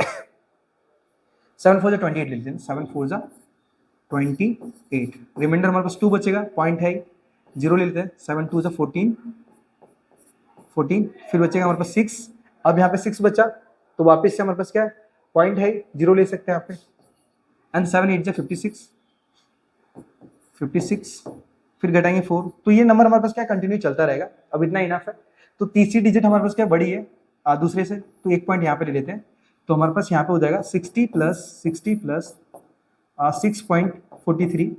7 4 28 ले लेते हैं, 7 4 28, रिमाइंडर हमारे पास 2 बचेगा, पॉइंट है 0 ले लेते हैं, 7 2 14, फिर बचेगा हमारे पास 6, अब यहाँ पे 6 बचा, तो वापस से हमारे पास क्या है, पॉइंट है 0 ले सकते हैं यहाँ पे, एंड 7 8 56, फिर घटाएंगे 4, तो ये नंबर हमारे पास क्या कंटिन्यू चलता रहेगा। अब इतना इनफ है, तो तीसरी डिजिट हमारे पास क्या बड़ी है दूसरे से, तो एक पॉइंट यहाँ पे ले लेते हैं, तो हमारे पास यहाँ पे हो जाएगा 60 प्लस 6.43,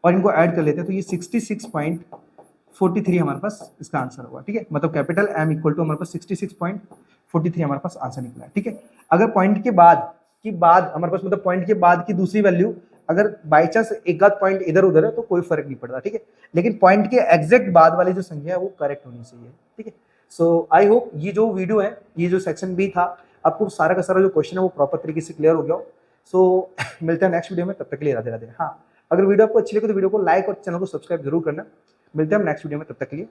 और इनको ऐड कर लेते हैं, तो ये 66.43 हमारे पास इसका आंसर होगा, ठीक है। मतलब कैपिटल M इक्वल टू हमारे पास 66.43 हमारे पास आंसर निकला है, ठीक है। अगर पॉइंट के बाद हमारे पास, मतलब पॉइंट के बाद की दूसरी वैल्यू अगर बाई चांस एक आध पॉइंट इधर उधर है तो कोई फर्क नहीं पड़ता, ठीक है, लेकिन पॉइंट के एग्जैक्ट बाद वाली जो संख्या है वो करेक्ट होनी चाहिए, ठीक है। सो आई होप ये जो वीडियो है, ये जो सेक्शन बी था, आपको सारा का सारा जो क्वेश्चन है वो प्रॉपर तरीके से क्लियर हो गया हो। सो मिलते हैं नेक्स्ट वीडियो में, तब तक के लिए राधे राधे। हाँ, अगर वीडियो आपको अच्छी लगे तो वीडियो को लाइक और चैनल को सब्सक्राइब जरूर करना। मिलते हैं हम नेक्स्ट वीडियो में, तब तक के लिए